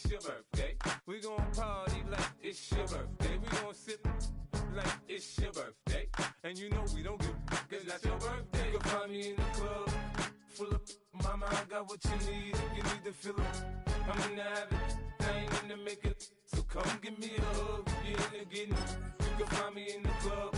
your birthday. We gon' party like it's your birthday. We gon' sip like it's your birthday. And you know we don't give cause that's your birthday. You can find me in the club, full of mama, I got what you need. If you need to fill it, I'm in the habit, I ain't in the making. So come give me a hug, if you're in the getting. You can find me in the club,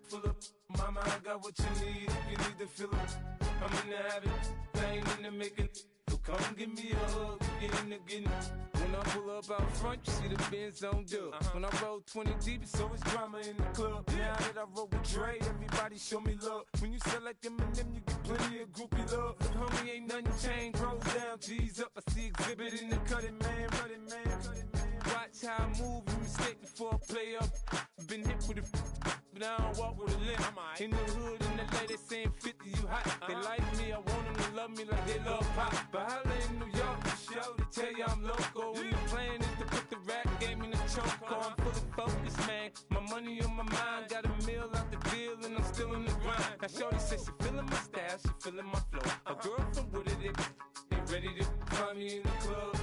full of mama, I got what you need. If you need to fill it, I'm in the habit, I ain't in the making. So come give me a hug, if you're in the getting. When I pull up out front, you see the Benz on dub. When I roll 20 deep, it's always drama in the club. Now that I roll with Dre, everybody show me love. When you sell like Eminem, you get plenty of groupie love. But homie, ain't nothing changed. Rolls down, G's up. I see exhibit in the cutting, man. Running, man. Watch how I move, you mistake before I play up. Been hit with a but I don't walk with a limp. In the hood, in the LA, they saying 50, you hot. They like me, I want them to love me like they love pop. But holla in New York, for show, they tell you I'm local. And the plan is to put the rap game in the choke. I'm fully focused, man. My money on my mind, got a meal out the deal, and I'm still in the grind. Now shorty says she feeling my style, she feeling my flow. A girl from Wooded, they ready to find me in the club.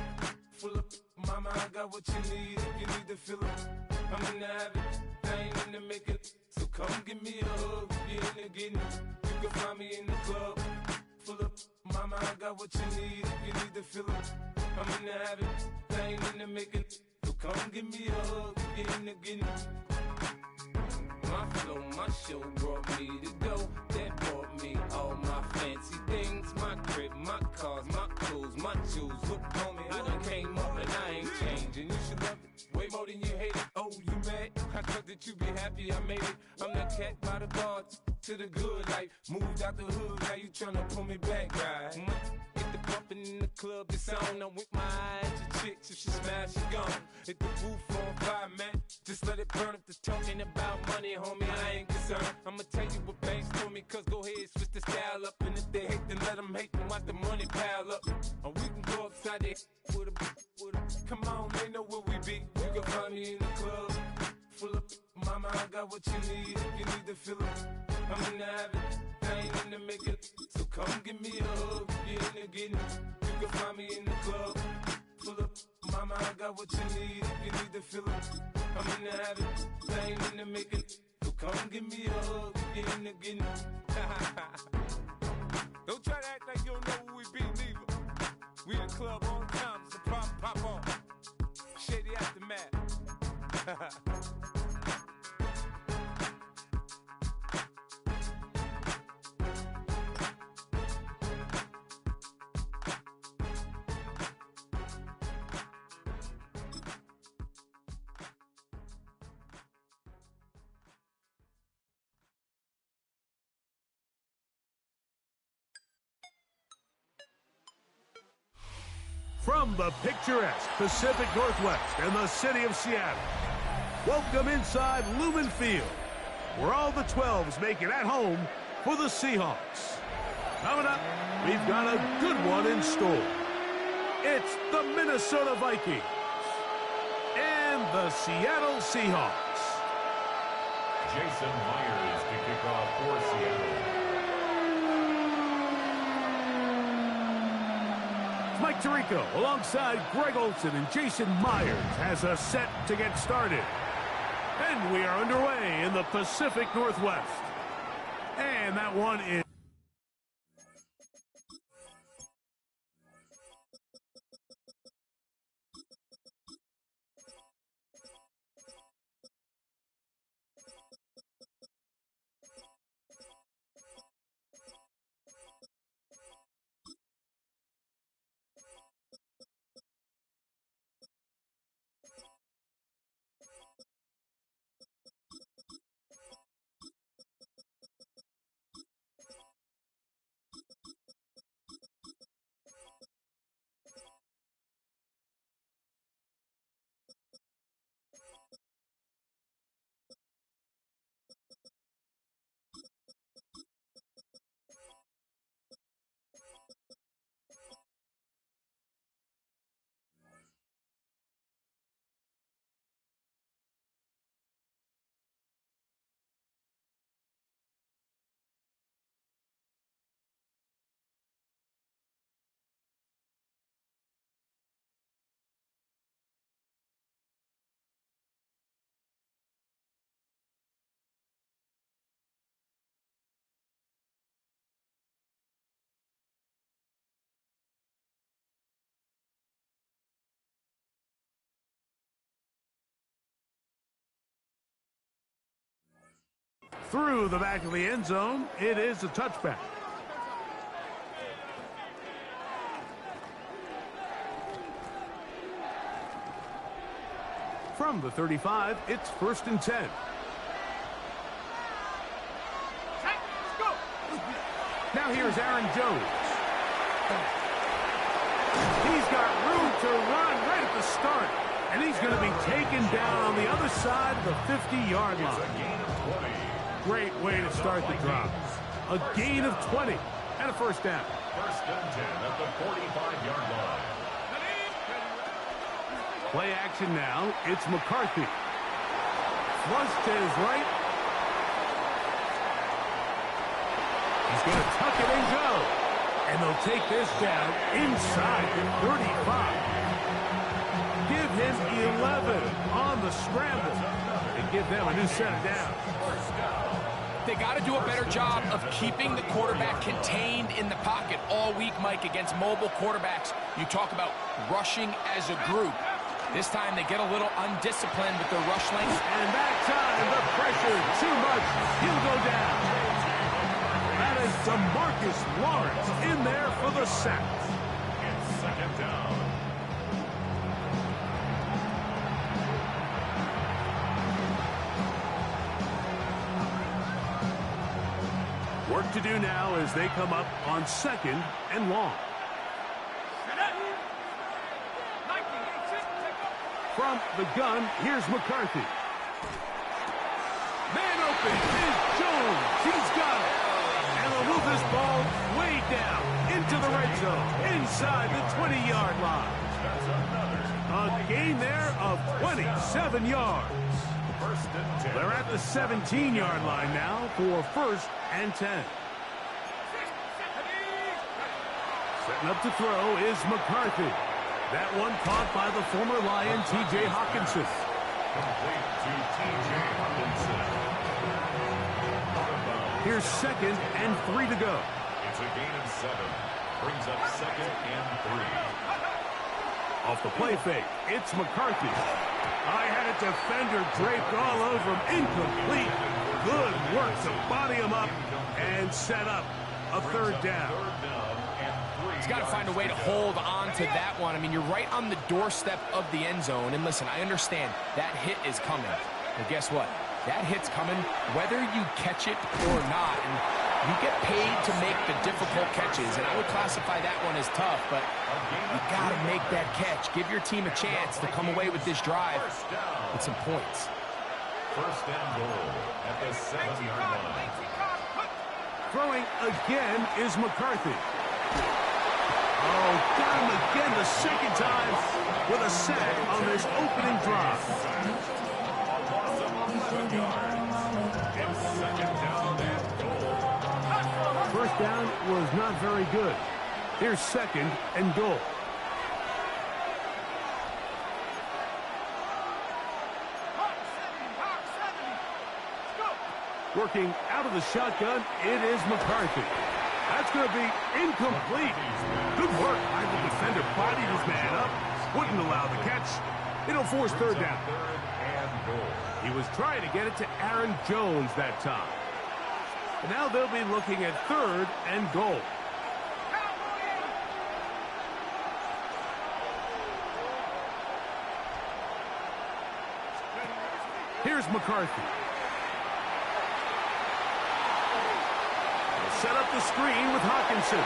Full of mama, I got what you need. If you need to fill it, I'm in the habit, I ain't in the making. So come give me a hug, if you're in the getting. You can find me in the club, full of mama, I got what you need. If you need to fill it, I'm in the habit, I ain't in the making. So come give me a hug, if you're in the getting. My flow, my show brought me to go. That brought me all my fancy things. My crib, my cars, my clothes, my jewels. Look, homie, I done came up and I ain't changing. You should love it way more than you hate it. Oh, you mad? I thought that you be happy I made it. I'm that cat by the bar to the good life. Moved out the hood, now you tryna pull me back, right? Get the bumpin' in the club, it's on. I'm with my eyes to chicks, if she smash, she gone. Hit the roof on fire, man. Just let it burn if they're talking about money, homie, I ain't concerned. I'ma tell you what banks told me, cause go ahead, switch the style up. And if they hate, then let them hate, then watch the money pile up. Or we can go upside there with a, come on, they know where we be. You can find me in the club, full of mama, I got what you need. If you need to fill it, I'm in the habit, I ain't in the making. So come give me a hug, if you're in the getting. You can find me in the club, full of mama, I got what you need. If you need to fill it, I'm in the habit, I ain't in the making. So come give me a hug, if you're in the getting. Don't try to act like you don't know who we be, neither. We in the club all the time, it's a problem, pop on. Shady Aftermath. From the picturesque Pacific Northwest and the city of Seattle, welcome inside Lumen Field, where all the 12s make it at home for the Seahawks. Coming up, we've got a good one in store. It's the Minnesota Vikings and the Seattle Seahawks. Jason Myers to kick off for Seattle. Mike Tirico alongside Greg Olson and Jason Myers has us set to get started. And we are underway in the Pacific Northwest. And that one is... through the back of the end zone. It is a touchback. From the 35, it's 1st and 10. Now here's Aaron Jones. He's got room to run right at the start. And he's going to be taken down on the other side of the 50-yard line. Great way to start the drive. A gain of 20 and a first down. 1st and 10 at the 45-yard line. Play action now. It's McCarthy. Flush to his right. He's going to tuck it and go. And they'll take this down inside the 35. Give him 11 on the scramble. And give them a new set of downs. They got to do a better job of keeping the quarterback contained in the pocket all week, Mike, against mobile quarterbacks. You talk about rushing as a group. This time they get a little undisciplined with their rush length. And that time, the pressure too much. He'll go down. That is DeMarcus Lawrence in there for the sack. It's 2nd down. Work to do now as they come up on 2nd and long. From the gun, here's McCarthy. Man open is Jones. He's got it. And they'll move this ball way down into the red zone, inside the 20-yard line. A gain there of 27 yards. 1st and 10. They're at the 17-yard line now for 1st and 10. Setting up to throw is McCarthy. That one caught by the former Lion, T.J. Hawkinson. Complete to T.J. Hawkinson. Here's 2nd and 3 to go. It's a gain of 7. Brings up 2nd and 3. Off the play fake, it's McCarthy. I had a defender draped all over him. Incomplete. Good work to body him up and set up a 3rd down. He's got to find a way to hold on to that one. I mean, you're right on the doorstep of the end zone. And listen, I understand that hit is coming. But guess what? That hit's coming whether you catch it or not. And you get paid to make the difficult catches. And I would classify that one as tough, but you got to make that catch. Give your team a chance to come away with this drive with some points. 1st and goal at the 7-yard line. Throwing again is McCarthy. Oh, got him again the 2nd time with a sack on this opening drive. It's 2nd down and goal. 1st down was not very good. Here's 2nd and goal. Working out of the shotgun, it is McCarthy. That's going to be incomplete. Good work by the defender. Bodied his man up. Wouldn't allow the catch. It'll force 3rd down. 3rd and goal. He was trying to get it to Aaron Jones that time. And now they'll be looking at 3rd and goal. Here's McCarthy. Set up the screen with Hawkinson.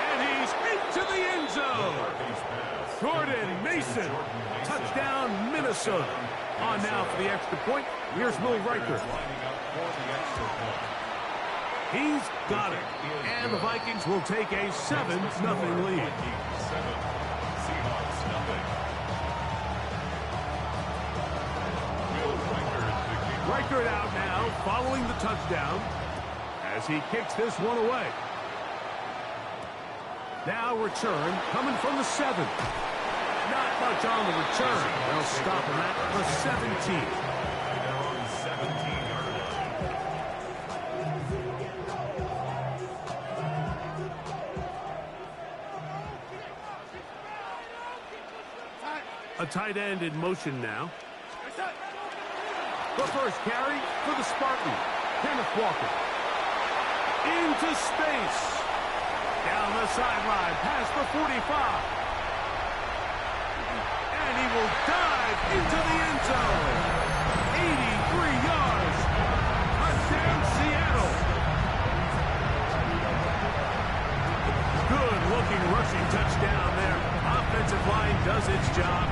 And he's into the end zone. Jordan Mason. Touchdown, Minnesota. On now for the extra point. Here's Will Riker. He's got it. And the Vikings will take a 7-0 lead. Seahawks nothing. Riker out now following the touchdown as he kicks this one away. Now return coming from the 7. Not much on the return. They'll stop him at the 17. They're on 17-yard line. A tight end in motion now. The first carry for the Spartans. Kenneth Walker. Into space. Down the sideline, past the 45. And he will dive into the end zone. 83 yards. Touchdown, Seattle. Good-looking rushing touchdown there. Offensive line does its job.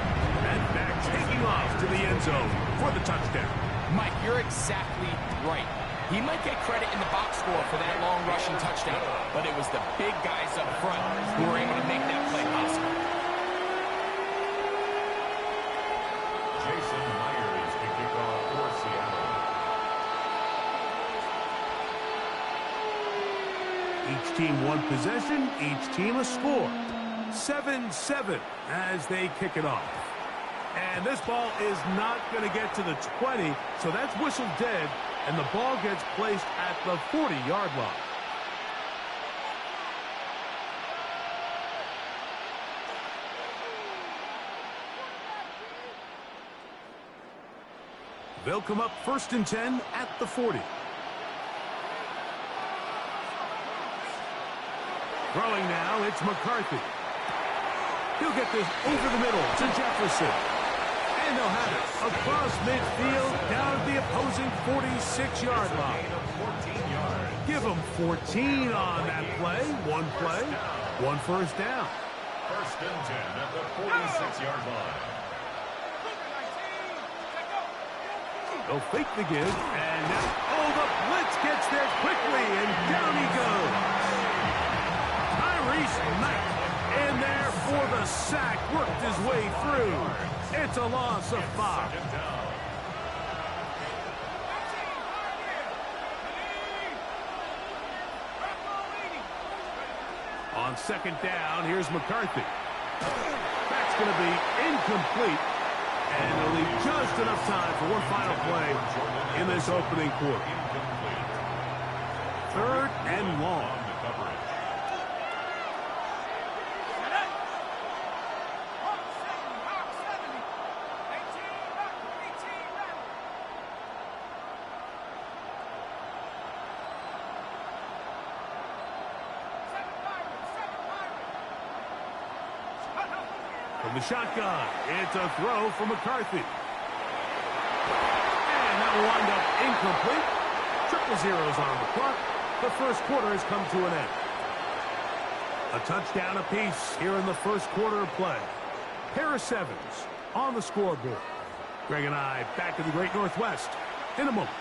And back taking off to the end zone for the touchdown. Mike, you're exactly right. He might get credit in the box score for that long rushing touchdown, but it was the big guys up front who were able to make that play possible. Jason Myers to kick off for Seattle. Each team one possession, each team a score. 7-7 as they kick it off. And this ball is not going to get to the 20, so that's whistled dead, and the ball gets placed at the 40-yard line. They'll come up 1st and 10 at the 40. Throwing now, it's McCarthy. He'll get this over the middle to Jefferson. And they'll have it across midfield down at the opposing 46-yard line. 14 yards. Give them 14 on that play. One play, one first down. 1st and 10 at the 46-yard line. They'll fake the give, and now, the blitz gets there quickly, and down he goes. Tyrese Knight in there for the sack, worked his way through. It's a loss of 5. Second down. On 2nd down, here's McCarthy. That's going to be incomplete. And they'll leave just enough time for one final play in this opening quarter. 3rd and long. From the shotgun, it's a throw for McCarthy. And that will wind up incomplete. 0-0 on the clock. The first quarter has come to an end. A touchdown apiece here in the first quarter of play. Pair of 7s on the scoreboard. Greg and I back in the Great Northwest in a moment.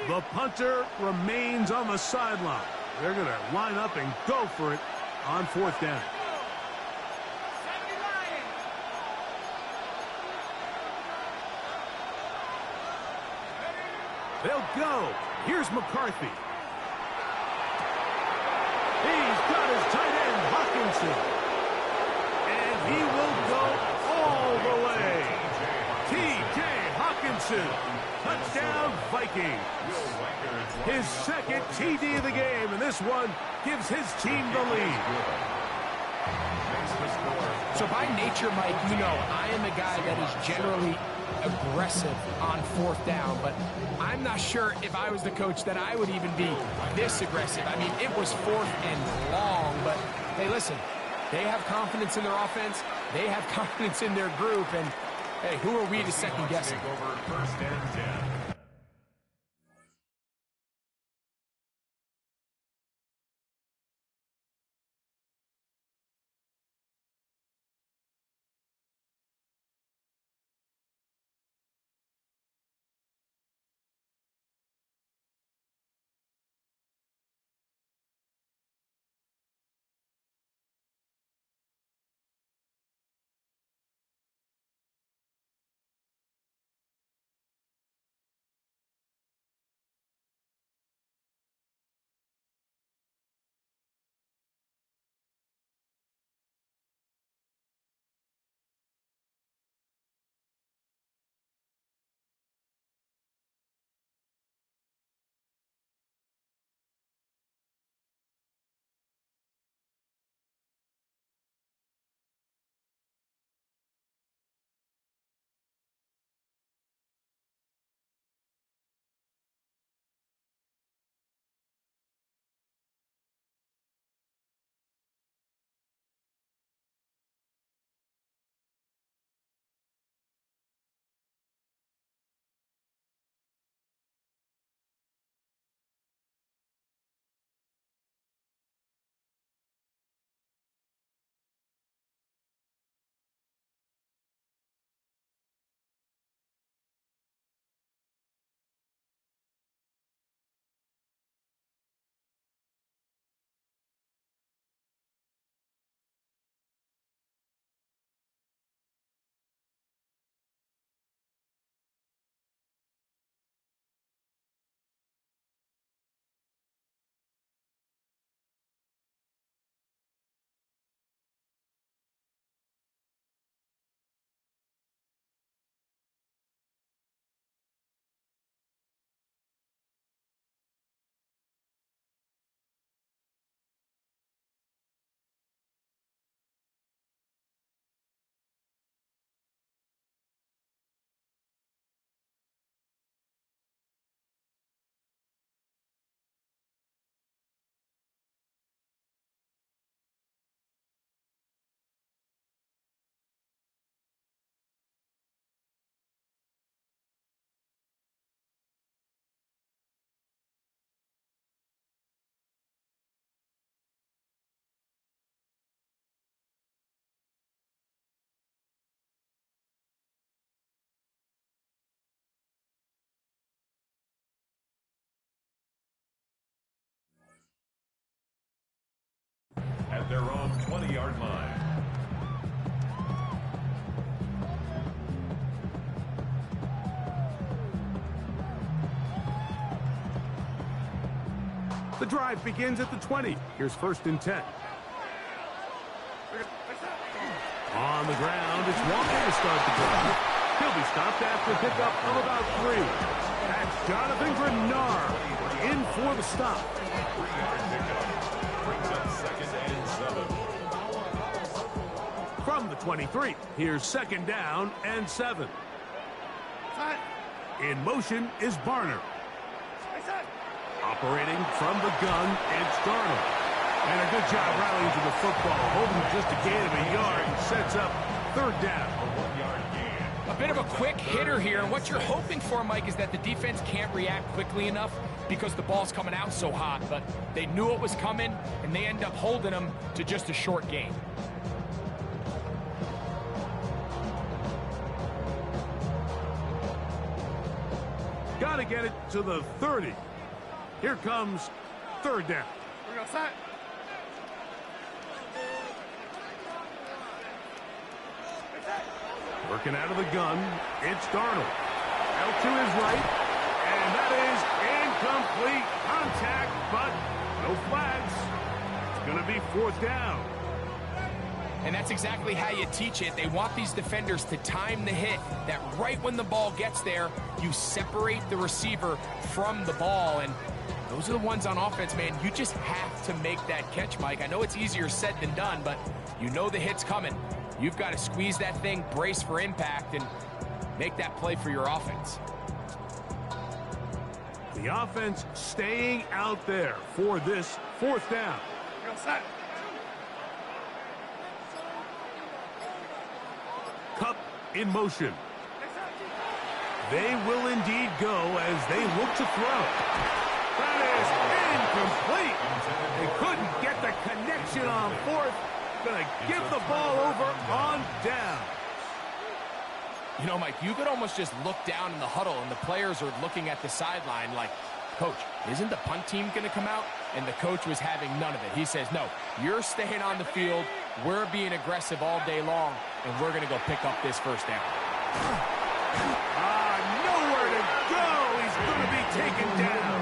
The punter remains on the sideline. They're going to line up and go for it on 4th down. They'll go. Here's McCarthy. He's got his tight end, Hawkinson. And he will go all the way. T.J. Hawkinson. Touchdown, Vikings. His 2nd TD of the game, and this one gives his team the lead. So by nature, Mike, you know, I am a guy that is generally aggressive on 4th down, but I'm not sure if I was the coach that I would even be this aggressive. I mean, it was 4th and long, but hey, listen, they have confidence in their offense, they have confidence in their group, and hey, who are we to second guess it? Over 1st and 10. at their own 20-yard line. The drive begins at the 20. Here's 1st and 10. On the ground, it's Walker to start the drive. He'll be stopped after a pickup of about 3. That's Jonathan Grenard in for the stop. 3-yard pickup. Brings up 2nd and 7. From the 23, here's 2nd down and 7. In motion is Barner. Operating from the gun, it's Darnold. And a good job rallying to the football, holding just a gain of a yard, and sets up 3rd down. A 1-yard gain. A bit of a quick hitter here, and what you're hoping for, Mike, is that the defense can't react quickly enough because the ball's coming out so hot, but they knew it was coming, and they end up holding them to just a short gain. Got to get it to the 30. Here comes 3rd down. Working out of the gun, it's Darnold. Out to his right, and that is incomplete contact, but no flags. It's going to be 4th down. And that's exactly how you teach it. They want these defenders to time the hit, that right when the ball gets there, you separate the receiver from the ball. And those are the ones on offense, man. You just have to make that catch, Mike. I know it's easier said than done, but you know the hit's coming. You've got to squeeze that thing, brace for impact, and make that play for your offense. The offense staying out there for this 4th down. Cup in motion. They will indeed go as they look to throw. That is incomplete. They couldn't get the connection on 4th. Gonna give the ball over on down. You know, Mike, you could almost just look down in the huddle, and the players are looking at the sideline like, Coach, isn't the punt team going to come out? And the coach was having none of it. He says, no, you're staying on the field. We're being aggressive all day long, and we're going to go pick up this 1st down. Nowhere to go. He's going to be taken down.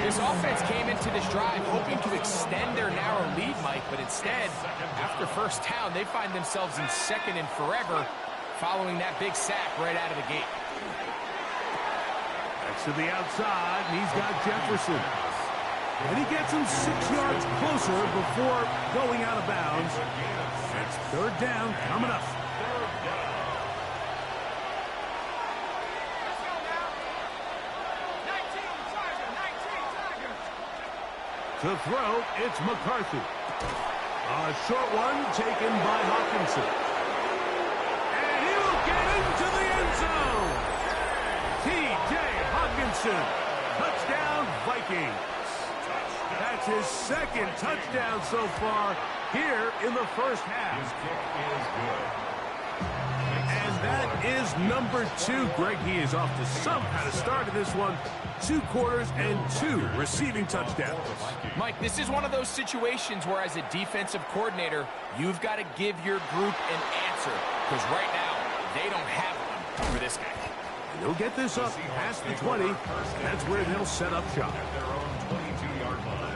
This offense came into this drive hoping to extend their narrow lead, Mike, but instead, after 1st down, they find themselves in 2nd and forever following that big sack right out of the gate. Next to the outside, and he's got Jefferson. And he gets him 6 yards closer before going out of bounds. That's 3rd down coming up. To throw, it's McCarthy. A short one taken by Hawkinson. And he'll get into the end zone. T.J. Hawkinson. Touchdown, Vikings. That's his 2nd touchdown so far here in the 1st half. His kick is good. And that is number 2. Greg, he is off to some kind of start in this one. 2 quarters and 2 receiving touchdowns. Mike, this is one of those situations where as a defensive coordinator, you've got to give your group an answer. Because right now, they don't have one for this guy. And he'll get this up past the 20. That's where they'll set up shop. At their own 22-yard line.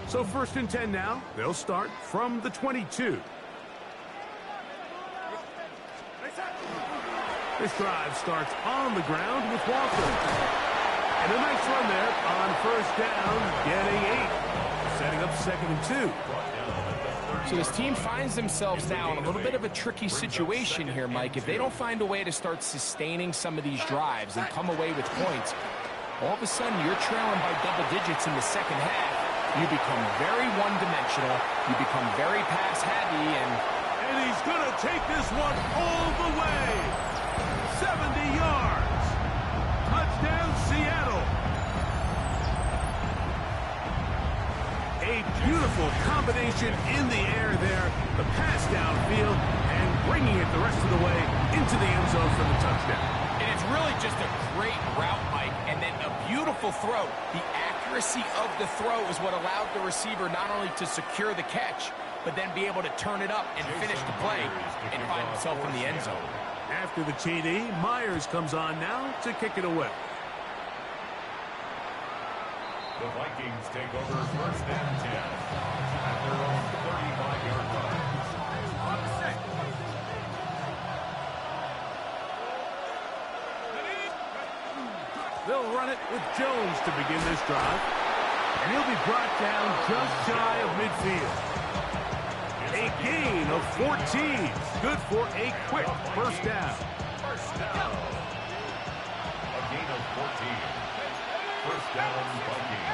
So 1st and 10 now. They'll start from the 22. This drive starts on the ground with Walker. And a nice run there on 1st down, getting 8. Setting up 2nd and 2. So this team finds themselves now in a little bit of a tricky situation here, Mike. If they don't find a way to start sustaining some of these drives and come away with points, all of a sudden you're trailing by double digits in the 2nd half. You become very one-dimensional. You become very pass-heavy, and he's going to take this one all the way. 70 yards. Touchdown, Seattle. A beautiful combination in the air there. The pass downfield and bringing it the rest of the way into the end zone. zone for the touchdown. And it's really just a great route, Mike, and then a beautiful throw. The accuracy of the throw is what allowed the receiver not only to secure the catch, but then be able to turn it up and finish the play and find himself in the end zone. After the TD, Myers comes on now to kick it away. The Vikings take over first and 10 at their own 35-yard line. They'll run it with Jones to begin this drive. And he'll be brought down just shy of midfield. A gain of 14. Good for a quick first down. First down. A gain of 14. First down, Vikings.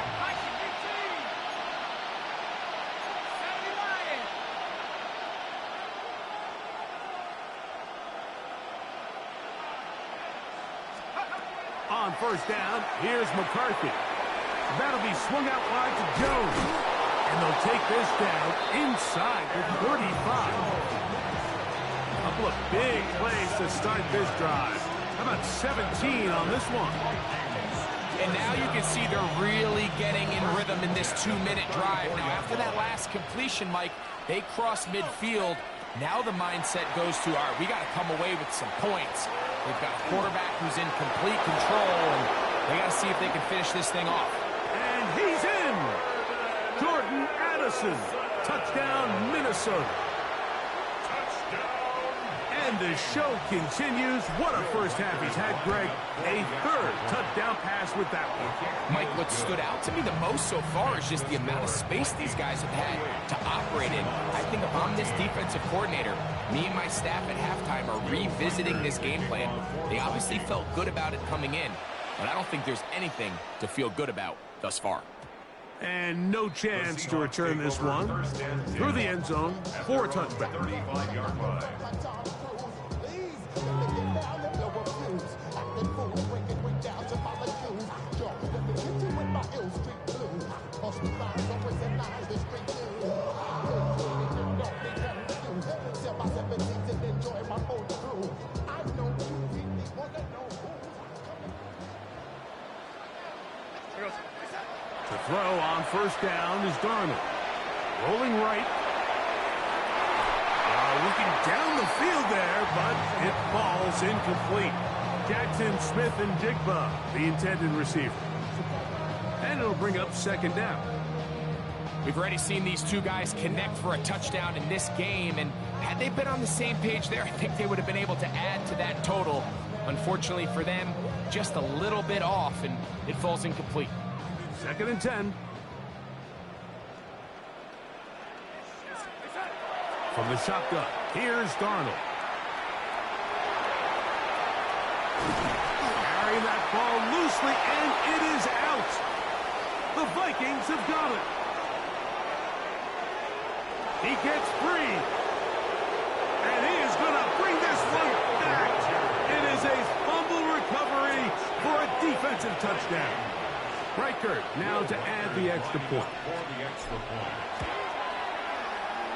On first down, here's McCarthy. That'll be swung out wide to Jones. And they'll take this down inside the 35. A couple of big plays to start this drive. How about 17 on this one? And now you can see they're really getting in rhythm in this 2-minute drive. Now, after that last completion, Mike, they cross midfield. Now the mindset goes to, all right, we got to come away with some points. They've got a quarterback who's in complete control, and they got to see if they can finish this thing off. And he's in! Jordan Addison. Touchdown, Minnesota. And the show continues. What a first half he's had, Greg. A third touchdown pass with that one. Mike, what stood out to me the most so far is just the amount of space these guys have had to operate in. I think if I'm this defensive coordinator, me and my staff at halftime are revisiting this game plan. They obviously felt good about it coming in, but I don't think there's anything to feel good about thus far. And no chance to return this one through the end zone for a touchback. 35-yard line. The throw on first down is Darnold. Rolling right. Looking down the field there, but it falls incomplete. Jackson Smith and Jigba, the intended receiver. And it'll bring up second down. We've already seen these two guys connect for a touchdown in this game, and had they been on the same page there, I think they would have been able to add to that total. Unfortunately for them, just a little bit off, and it falls incomplete. Second and 10. From the shotgun, here's Darnold. Carrying that ball loosely, and it is out. The Vikings have got it. He gets free. And he is going to bring this one back. It is a fumble recovery for a defensive touchdown. Reichert now to add the extra point.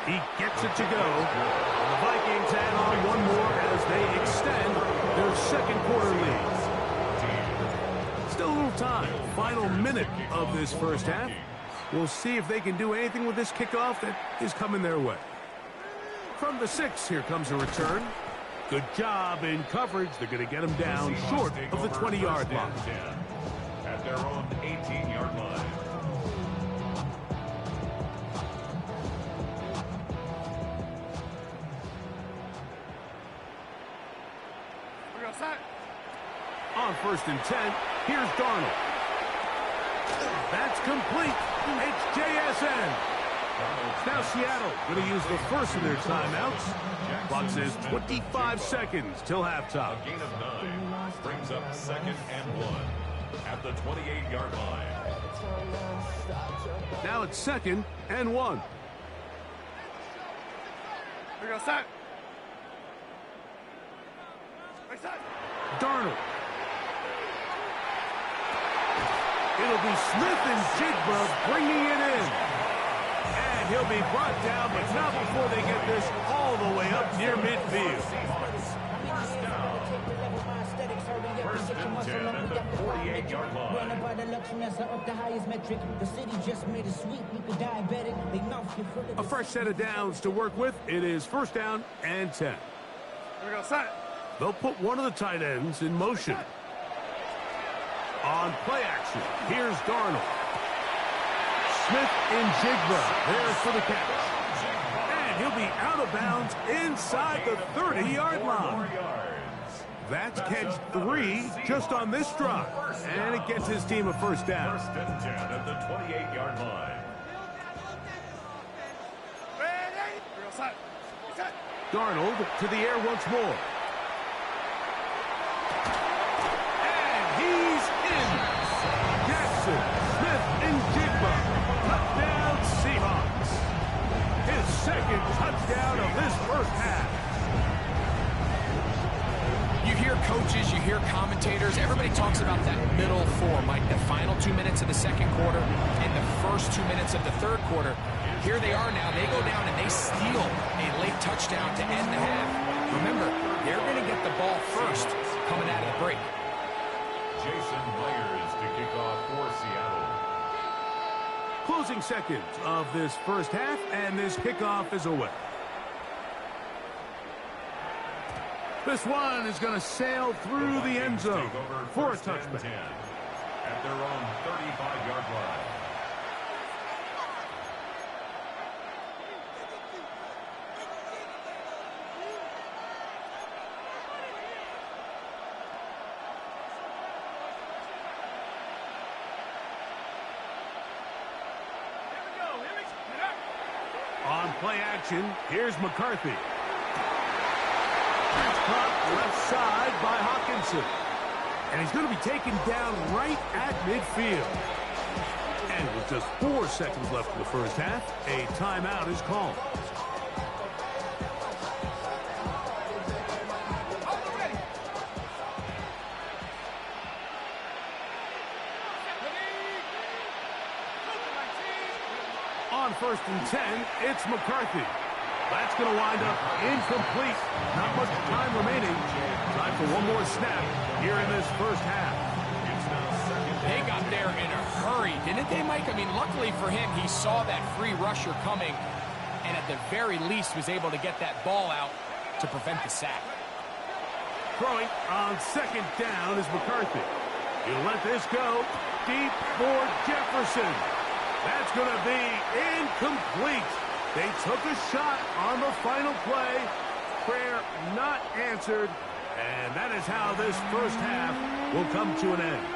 He gets it to go. The Vikings add on one more as they extend their second quarter lead. Still a little time. Final minute of this first half. We'll see if they can do anything with this kickoff that is coming their way. From the 6, here comes a return. Good job in coverage. They're going to get him down short of the 20-yard line. At their own 18-yard line. On first and 10, here's Darnold. That's complete. It's JSN. Now Seattle going to use the first of their timeouts. Clock says 25 seconds till halftime. A gain of 9 brings up second and 1 at the 28-yard line. Now it's second and 1. Darnold. It'll be Smith and Jigba bringing it in. And he'll be brought down, but not before they get this all the way up near midfield. and 10 at the 48-yard line. A fresh set of downs to work with. It is first down and 10. Here we go, set. They'll put one of the tight ends in motion. On play action, here's Darnold. Smith and Jigba there for the catch. And he'll be out of bounds inside the 30-yard line. That's catch 3 just on this drive. And it gets his team a first down. First and 10 at the 28-yard line. Darnold to the air once more. And he's in. Jackson, Smith, and Jigba. Touchdown Seahawks. His second touchdown of this first half. You hear coaches, you hear commentators, everybody talks about that middle four, Mike, the final 2 minutes of the second quarter and the first 2 minutes of the third quarter. Here they are now. They go down and they steal a late touchdown to end the half. Remember, they're going to get the ball first coming out of the break. Jason Myers to kick off for Seattle. Closing seconds of this first half, and this kickoff is away. This one is going to sail through the end zone for a touchback. At their own 35-yard line. On play action, here's McCarthy. Caught left side by Hawkinson. And he's going to be taken down right at midfield. And with just 4 seconds left in the first half, a timeout is called. On first and 10, it's McCarthy. That's going to wind up incomplete. Not much time remaining. Time for one more snap here in this first half. They got there in a hurry, didn't they, Mike? I mean, luckily for him, he saw that free rusher coming and at the very least was able to get that ball out to prevent the sack. Throwing on second down is McCarthy. He'll let this go deep for Jefferson. That's going to be incomplete. They took a shot on the final play. Prayer not answered. And that is how this first half will come to an end.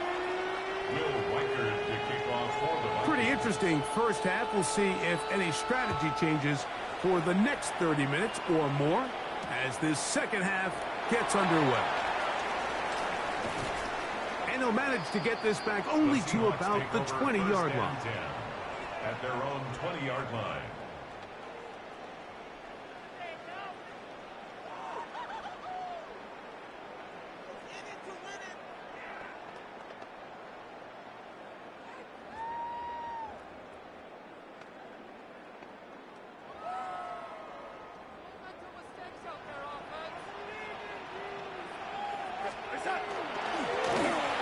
Will Weichert to kick off for the Vikings. Pretty interesting first half. We'll see if any strategy changes for the next 30 minutes or more as this second half gets underway. And he'll manage to get this back only to about the 20-yard line. At their own 20-yard line.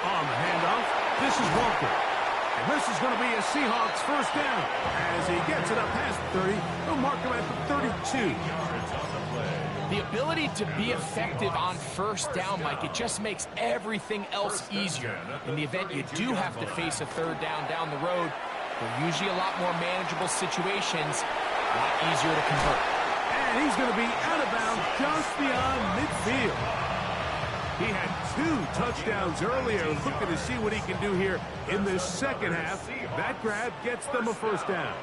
On the handoff, this is Walker. And this is going to be a Seahawks first down. As he gets it up past 30, they'll mark him at the 32. The ability to be effective on first down, Mike, it just makes everything else easier. In the event you do have to face a third down the road, they're usually a lot more manageable situations, a lot easier to convert. And he's going to be out of bounds just beyond midfield. He had 2 touchdowns earlier, looking to see what he can do here in this second half. That grab gets them a first down.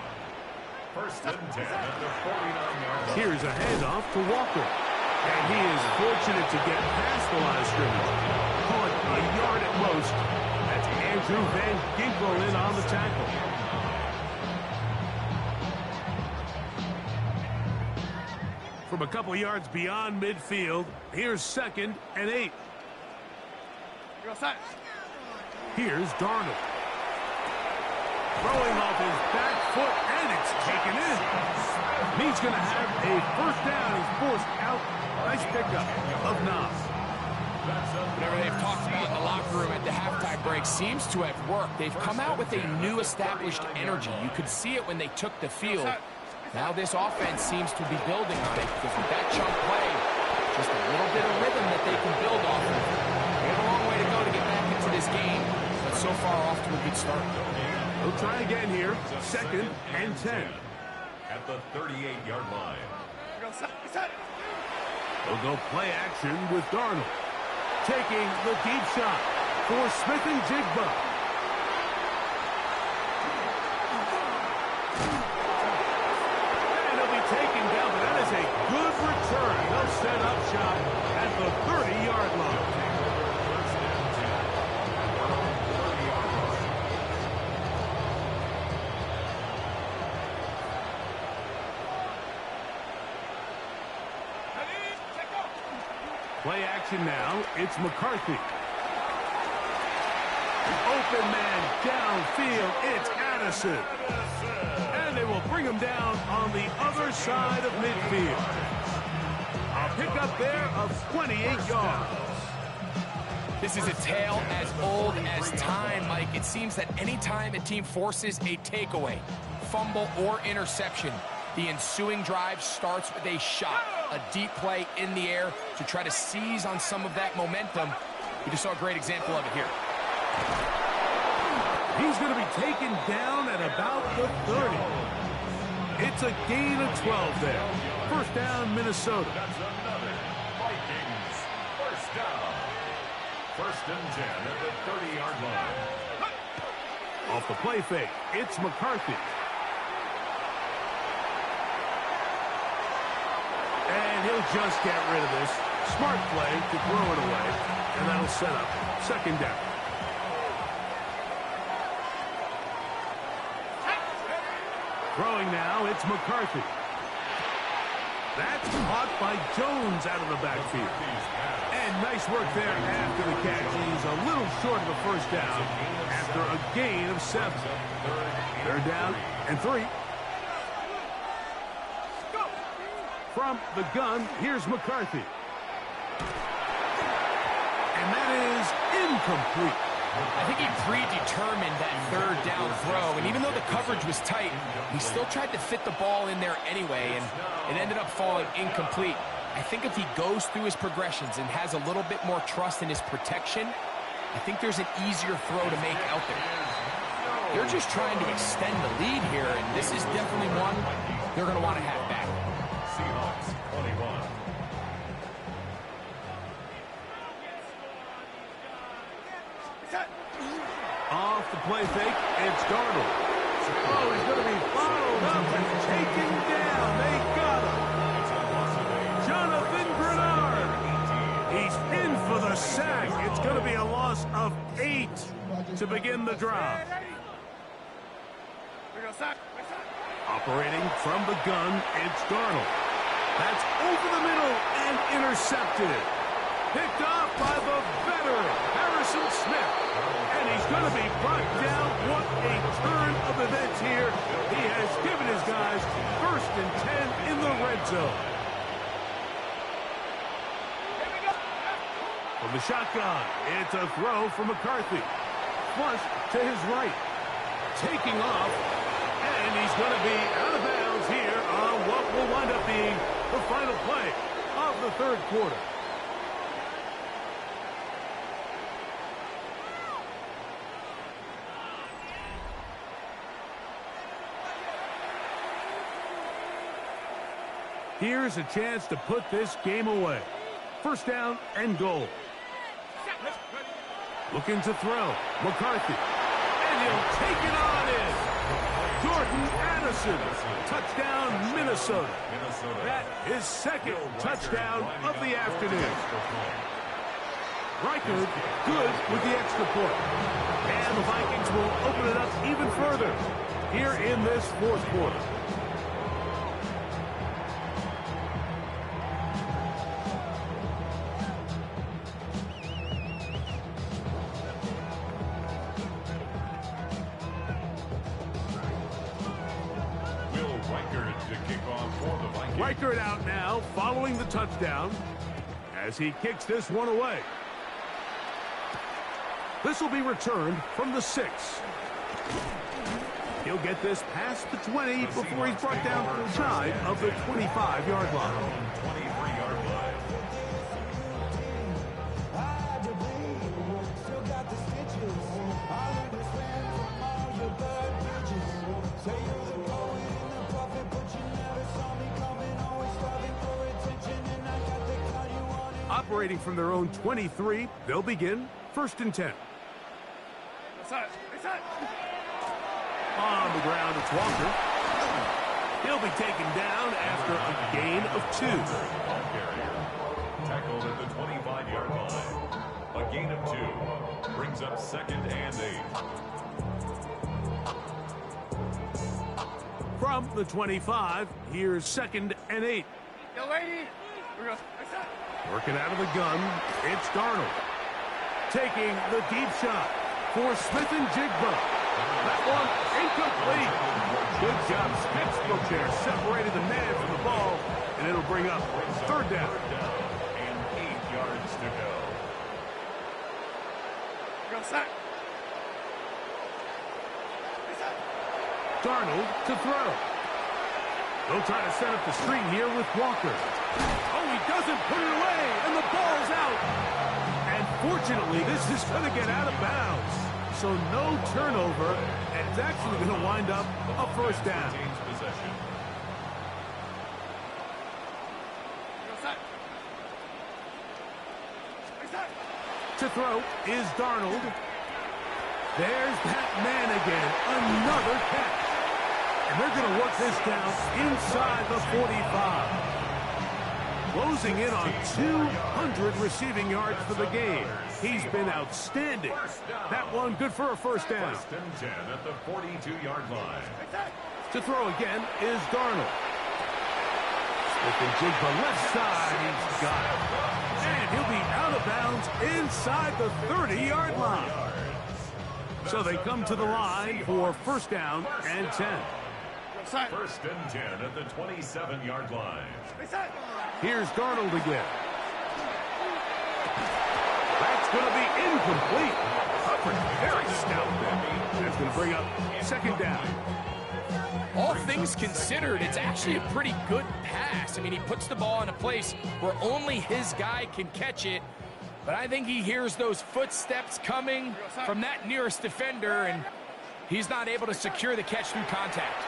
First and 10 at the 49-yard line. Here's a handoff to Walker. And he is fortunate to get past the line of scrimmage. Call it a yard at most. That's Andrew Van Ginkel in on the tackle. From a couple yards beyond midfield, here's second and 8. Here's Darnold. Throwing off his back foot, and it's taken in. And he's going to have a first down. He's forced out. Nice pickup of Nas. Whenever they have talked about in the locker room at the halftime break seems to have worked. They've come out with a new established energy. You could see it when they took the field. Now this offense seems to be building on it because with that chunk play, just a little bit of rhythm that they can build off of. They have a long way to go to get back into this game, but so far off to a good start. We'll try again here. 2nd and 10. At the 38-yard line. They'll go play action with Darnold. Taking the deep shot for Smith and Jigba. And he'll be taken down, but that is a good return. They'll set up shop at the 30-yard line. Play action now. It's McCarthy. Open man downfield. It's Addison. And they will bring him down on the other side of midfield. A pickup there of 28 yards. This is a tale as old as time, Mike. It seems that any time a team forces a takeaway, fumble, or interception, the ensuing drive starts with a shot, a deep play in the air to try to seize on some of that momentum. We just saw a great example of it here. He's going to be taken down at about the 30. It's a gain of 12 there. First down, Minnesota. That's another Vikings first down. 1st and 10 at the 30-yard line. Off the play fake, it's McCarthy. And he'll just get rid of this. Smart play to throw it away. And that'll set up 2nd down. Throwing now, it's McCarthy. That's caught by Jones out of the backfield. And nice work there after the catch. He's a little short of the first down after a gain of 7. 3rd down and 3. From the gun, here's McCarthy. And that is incomplete. I think he predetermined that 3rd down throw, and even though the coverage was tight, he still tried to fit the ball in there anyway, and it ended up falling incomplete. I think if he goes through his progressions and has a little bit more trust in his protection, I think there's an easier throw to make out there. They're just trying to extend the lead here, and this is definitely one they're going to want to have back. Seahawks 21. Off the play fake, it's Darnold. Oh, he's going to be followed up and taken down. They got him. Jonathan Grenard. He's in for the sack. It's going to be a loss of 8 to begin the drive. Operating from the gun, it's Darnold. That's over the middle and intercepted. Picked off by the veteran, Harrison Smith. And he's going to be brought down. What a turn of events here. He has given his guys 1st and 10 in the red zone. From the shotgun, it's a throw for McCarthy. Flush to his right. Taking off. And he's going to be out of bounds here on what will wind up being the final play of the 3rd quarter. Here's a chance to put this game away. 1st down and goal. Looking to throw. McCarthy. And he'll take it on in. Jordan Addison. Touchdown, Minnesota. That is 2nd touchdown of the afternoon. Reichard good with the extra point. And the Vikings will open it up even further here in this 4th quarter. Reichard out now, following the touchdown, as he kicks this one away. This will be returned from the 6. He'll get this past the 20 before he's brought down side of the 25-yard line. 23-yard line. Operating from their own 23, they'll begin 1st and 10. On the ground, it's Walker. He'll be taken down after a gain of 2. Tackled at the 25-yard line. A gain of 2 brings up 2nd and 8. From the 25, here's 2nd and 8. Working out of the gun, it's Darnold. Taking the deep shot for Smith and Jigba. That one incomplete. Good job. Smith there separated the man from the ball, and it'll bring up 3rd down. And 8 yards to go. Darnold to throw. They'll try to set up the screen here with Walker. Oh, he doesn't put it away, and the ball's out. And fortunately, this is going to get out of bounds. So no turnover, and it's actually going to wind up a 1st down. Possession. To throw is Darnold. There's that man again. Another catch. And they're going to work this down inside the 45. Closing in on 200 receiving yards for the game. He's been outstanding. That one good for a 1st down. 1st and 10 at the 42-yard line. To throw again is Darnold. Smith and Jigba left side. He's got it. And he'll be out of bounds inside the 30-yard line. So they come to the line for 1st down and 10. 1st and 10 at the 27-yard line. Here's Darnold again. That's going to be incomplete. Very stout there. That's going to bring up 2nd down. All things considered, it's actually a pretty good pass. I mean, he puts the ball in a place where only his guy can catch it. But I think he hears those footsteps coming from that nearest defender, and he's not able to secure the catch through contact.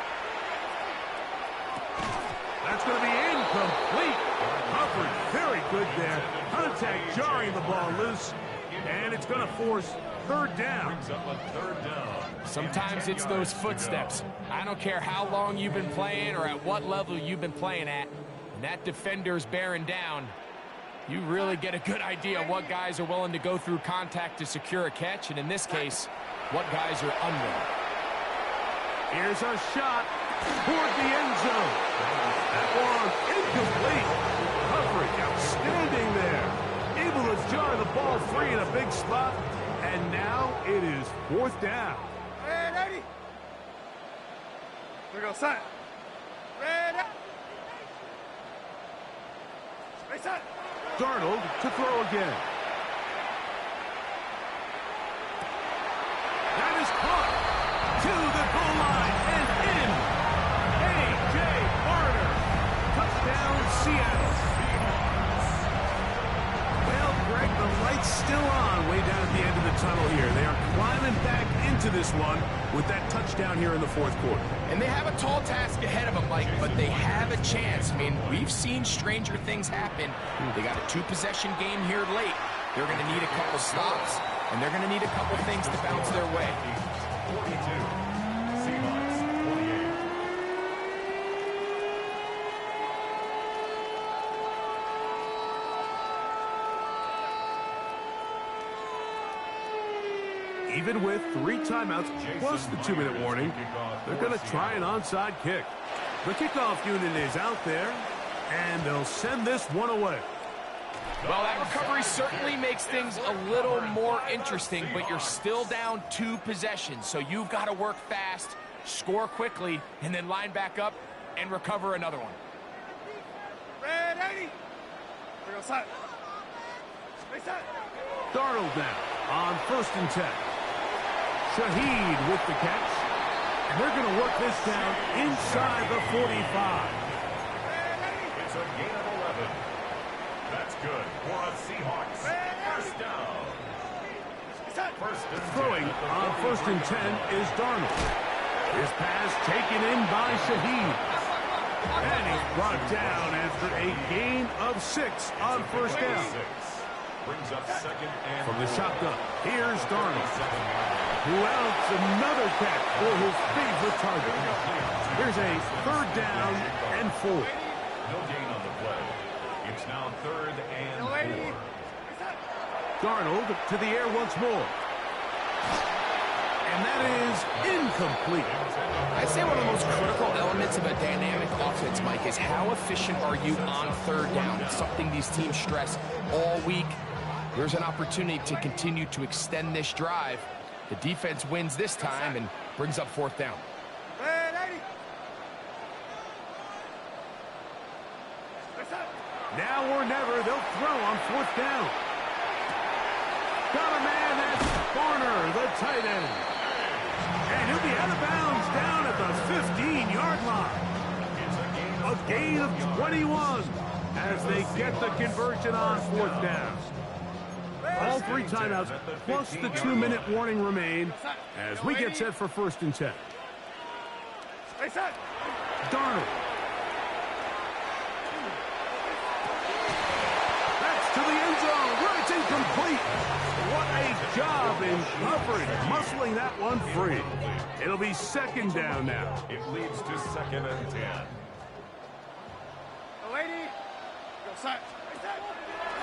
That's going to be incomplete. Covered very good there. Contact jarring the ball loose, and it's going to force 3rd down. Brings up a 3rd down. Sometimes it's those footsteps. I don't care how long you've been playing or at what level you've been playing at. When that defender's bearing down, you really get a good idea of what guys are willing to go through contact to secure a catch, and in this case, what guys are unwilling. Here's a shot toward the end zone. That one incomplete. Coverage outstanding there. Able to jar the ball free in a big spot, and now it is 4th down. Ready? We go set. Ready? Reset. Darnold to throw again. That is caught to the goal line and in. A.J. Barner. Touchdown, Seattle. Well, Greg, the light's still on way down at the end of the tunnel here. They are climbing back into this one with that touchdown here in the 4th quarter. And they have a tall task ahead of them, Mike, but they have a chance. I mean, we've seen stranger things happen. They got a 2-possession game here late. They're going to need a couple stops, and they're going to need a couple things to bounce their way. 42. Seahawks 28. Even with 3 timeouts plus the 2-minute warning, they're going to try an onside kick. The kickoff unit is out there, and they'll send this one away. Well, that recovery certainly makes things a little more interesting, but you're still down 2 possessions, so you've got to work fast, score quickly, and then line back up and recover another one. Ready? We go set. Reset. Darnold now. on 1st and 10. Shaheed with the catch. And they're going to work this down inside the 45. It's a gain of 11. That's good for a Seahawks. First down. First and 10. Throwing on 1st and 10 is Darnold. His pass taken in by Shaheed. And he's brought down after a gain of 6 on 1st down. Brings up 2nd and From the 4. shotgun, here's Darnold. Who else? Another catch for his favorite target. Here's a 3rd down and 4. No gain on the play. It's now 3rd and 4. Darnold to the air once more. And that is incomplete. I'd say one of the most critical elements of a dynamic offense, Mike, is how efficient are you on 3rd down. It's something these teams stress all week. There's an opportunity to continue to extend this drive. The defense wins this time and brings up 4th down. Now or never, they'll throw on 4th down. Got a man, that's Garner, the tight end. And he'll be out of bounds down at the 15-yard line. A gain of 21 as they get the conversion on 4th down. All 3 timeouts plus the 2-minute warning remain as we get set for 1st and 10. Darnold. That's to the end zone where it's incomplete. What a job in coverage, muscling that one free. It'll be 2nd down now. It leads to 2nd and 10.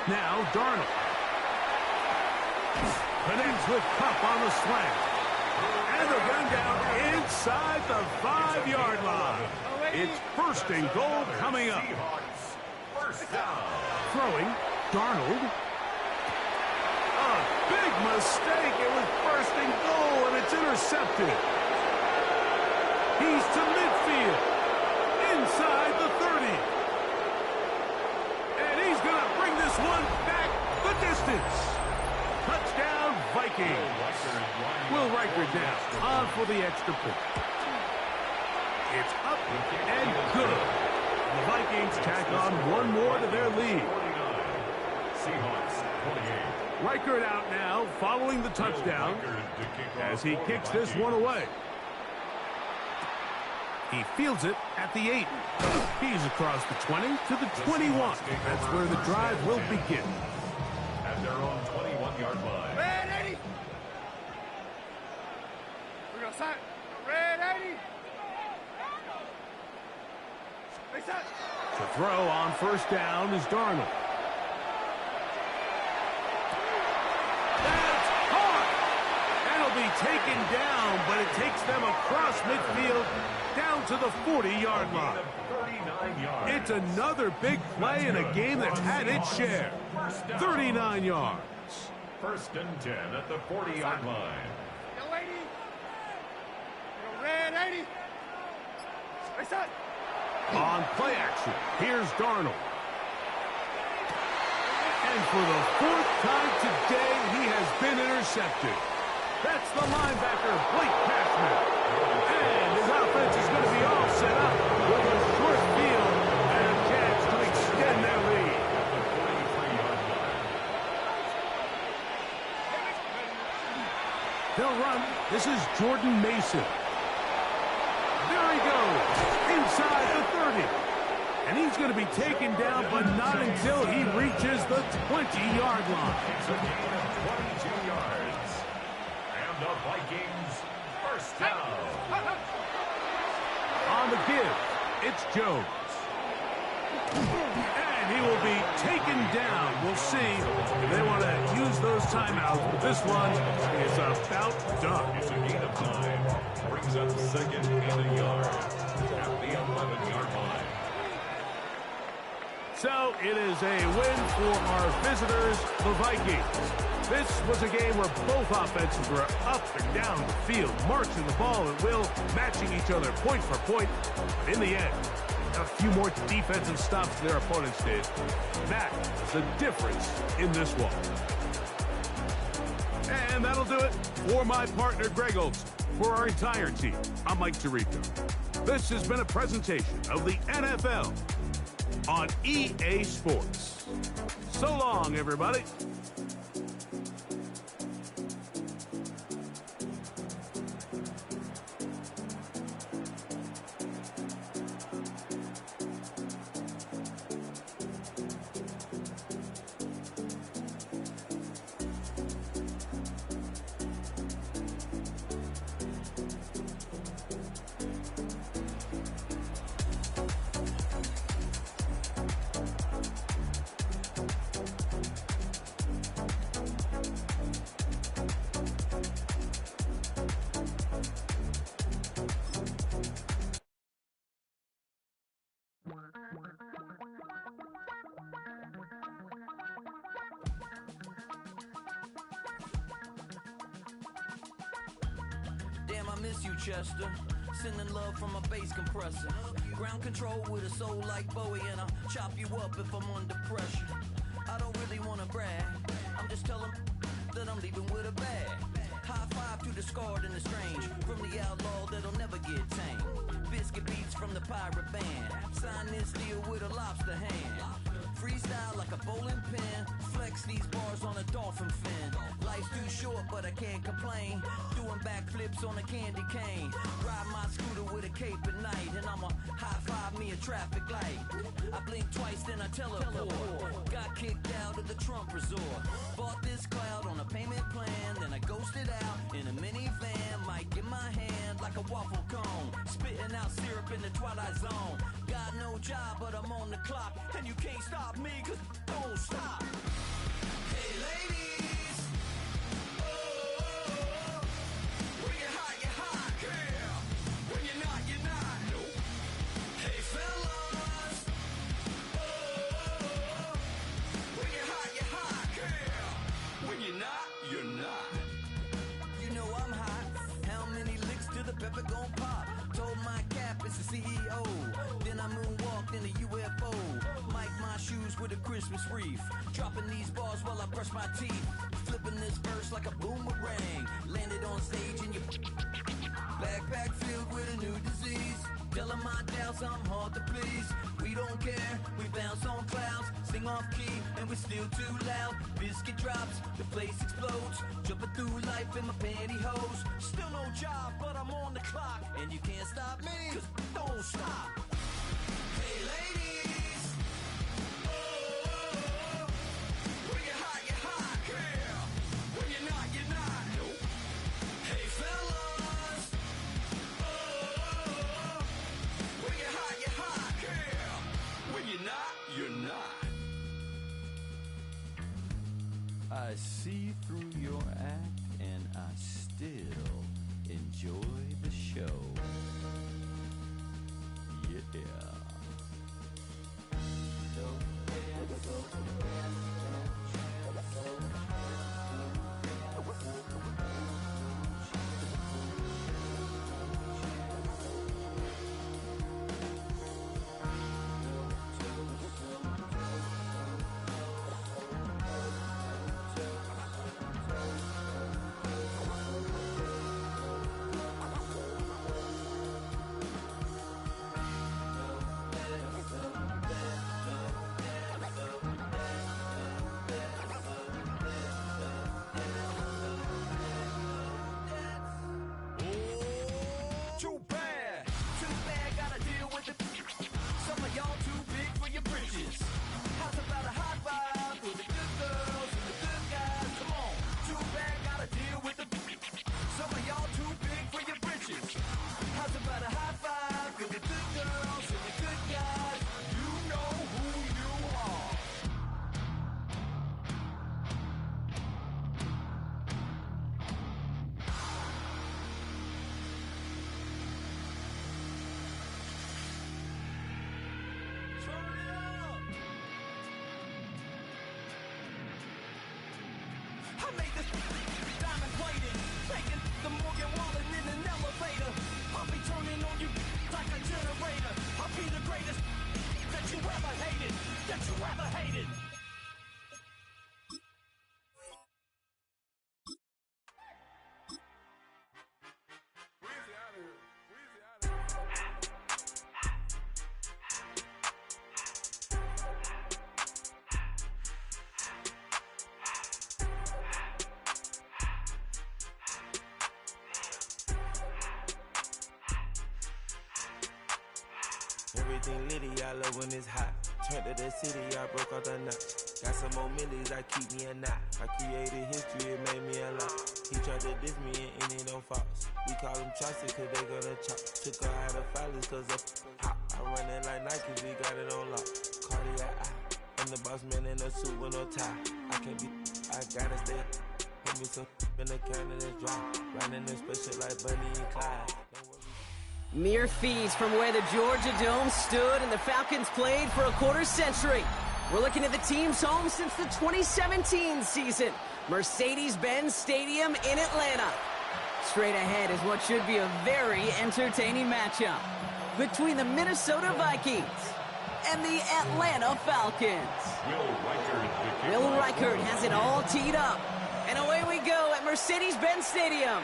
Now Darnold. Connects with Cup on the slant. And the run down inside the 5-yard line. It's 1st and goal coming up. Seahawks. First down. Throwing, Darnold. A big mistake. It was 1st and goal, and it's intercepted. He's to midfield. Inside the 30. And he's going to bring this one back the distance. Touchdown, Vikings. Will Riker down on for the extra point. It's up and good. The Vikings tack on one more to their lead. Seahawks 28. Riker out now following the touchdown as he kicks this one away. He fields it at the 8. He's across the 20 to the 21. That's where the drive will begin. At their own 21-yard line. To throw on 1st down is Darnold. That's caught! And it'll be taken down, but it takes them across midfield down to the 40-yard line. 39 yards. It's another big play in a game that's had its share. 39 yards. 1st and 10 at the 40-yard line. On play action, here's Darnold. And for the 4th time today, he has been intercepted. That's the linebacker, Blake Cashman. And his offense is going to be all set up with a short field and a chance to extend their lead. They'll run. This is Jordan Mason. There he goes, inside the 30. And he's going to be taken down, but not until he reaches the 20-yard line. It's a gain of 22 yards. And the Vikings first down. On the give, it's Jones. And he will be taken down. We'll see if they want to use those timeouts, but this one is about done. It's a gain of 9. Brings up 2nd and a yard at the 11-yard line. So it is a win for our visitors, the Vikings. This was a game where both offenses were up and down the field, marching the ball at will, matching each other point for point. But in the end, a few more defensive stops than their opponents did. That is the difference in this one. And And that'll do it for my partner, Greg Olson. For our entire team, I'm Mike Tirico. This has been a presentation of the NFL on EA Sports. So long, everybody. Damn, I miss you, Chester. Sending love from a bass compressor. Ground control with a soul like Bowie, and I'll chop you up if I'm under pressure. I don't really wanna brag. I'm just telling that I'm leaving with a bag. High five to the scarred and the strange. From the outlaw that'll never get tamed. Biscuit beats from the pirate band. Sign this deal with a lobster hand. Freestyle like a bowling pin. Flex these bars on a dolphin fin. Life's too short, but I can't complain. Doing backflips on a candy cane. Ride my scooter with a cape at night. And I'ma high five me a traffic light. I blink twice, then I teleport. Got kicked out of the Trump resort. Bought this cloud on a payment plan. Then I ghosted out in a minivan. Mic in my hand like a waffle cone. Spitting out syrup in the twilight zone. Got no job, but I'm on the clock. And you can't stop me, cause don't stop. Hey ladies, oh, when you're hot, girl. When you're not, no. Hey fellas, oh, when you're hot, girl. When you're not, you're not. You know I'm hot. How many licks till the pepper gon' pop? Told my cap it's the CEO. Then I moonwalked in a UFO. Mic my shoes with a Christmas wreath. Dropping these bars while I brush my teeth. Flipping this verse like a boomerang. Landed on stage in your backpack filled with a new disease. Telling my doubts I'm hard to please. We don't care, we bounce on clouds. Sing off key and we're still too loud. Biscuit drops, the place explodes. Jumping through life in my pantyhose. Still no job, but I'm on the clock. And you can't stop me, cause don't stop. Hey ladies, oh, when you're hot, girl. When you're not, no. Hey fellas, oh, when you're hot, girl. When you're not, you're not. I see through your act and I still enjoy the show. Yeah. everything litty, I love when it's hot. Turned to the city, I broke out the knot. Got some more millies, I keep me a knot. I created history, it made me a lot. He tried to diss me and it don't false. We call them chopsticks cause they gonna chop. Took her out of filers cause of hot. I run it like Nike, we got it on lock. Cardiac eye, I'm the boss man in a suit with no tie. I can't be, I gotta stay. Put me some in the can of this dry. Riding this special like Bunny and Clyde. Mere feet from where the Georgia Dome stood and the Falcons played for a quarter century. We're looking at the team's home since the 2017 season. Mercedes-Benz Stadium in Atlanta. Straight ahead is what should be a very entertaining matchup between the Minnesota Vikings and the Atlanta Falcons. Will Reichert has it all teed up. And away we go at Mercedes-Benz Stadium.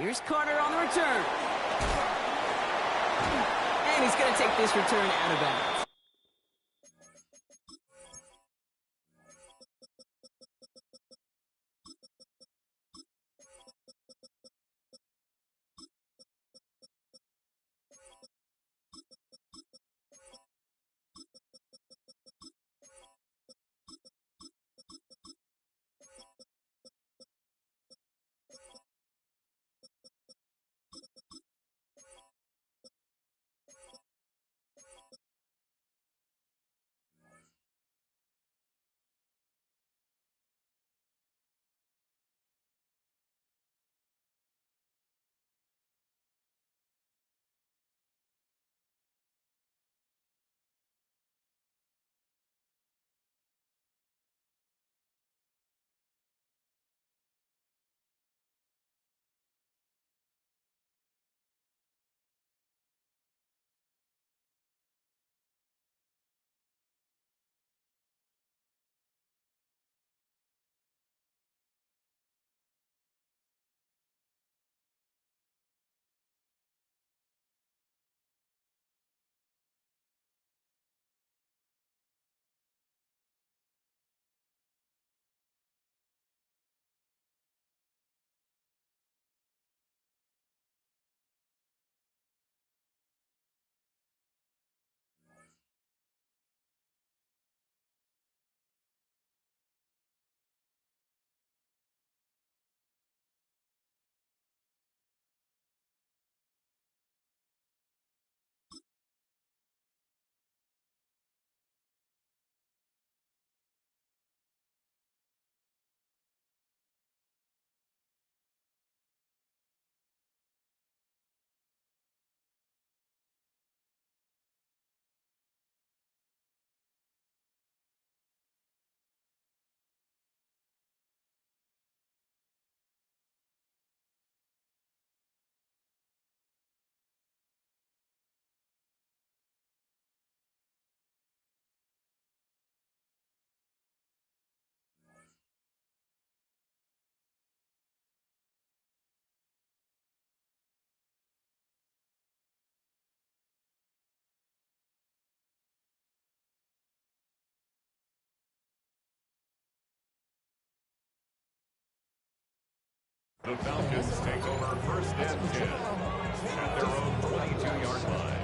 Here's Carter on the return. And he's going to take this return out of bounds. The Falcons take over first and 10 at their own 22-yard line.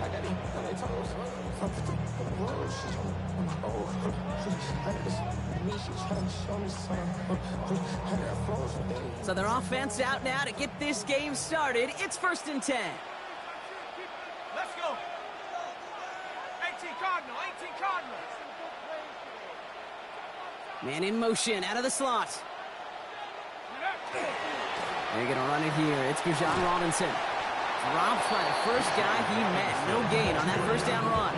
So their offense out now to get this game started. It's first and 10. Let's go. 18 Cardinal, 18 Cardinal. Man in motion out of the slot. They're going to run it here. It's Bijan Robinson. Dropped by the first guy he met. No gain on that first down run.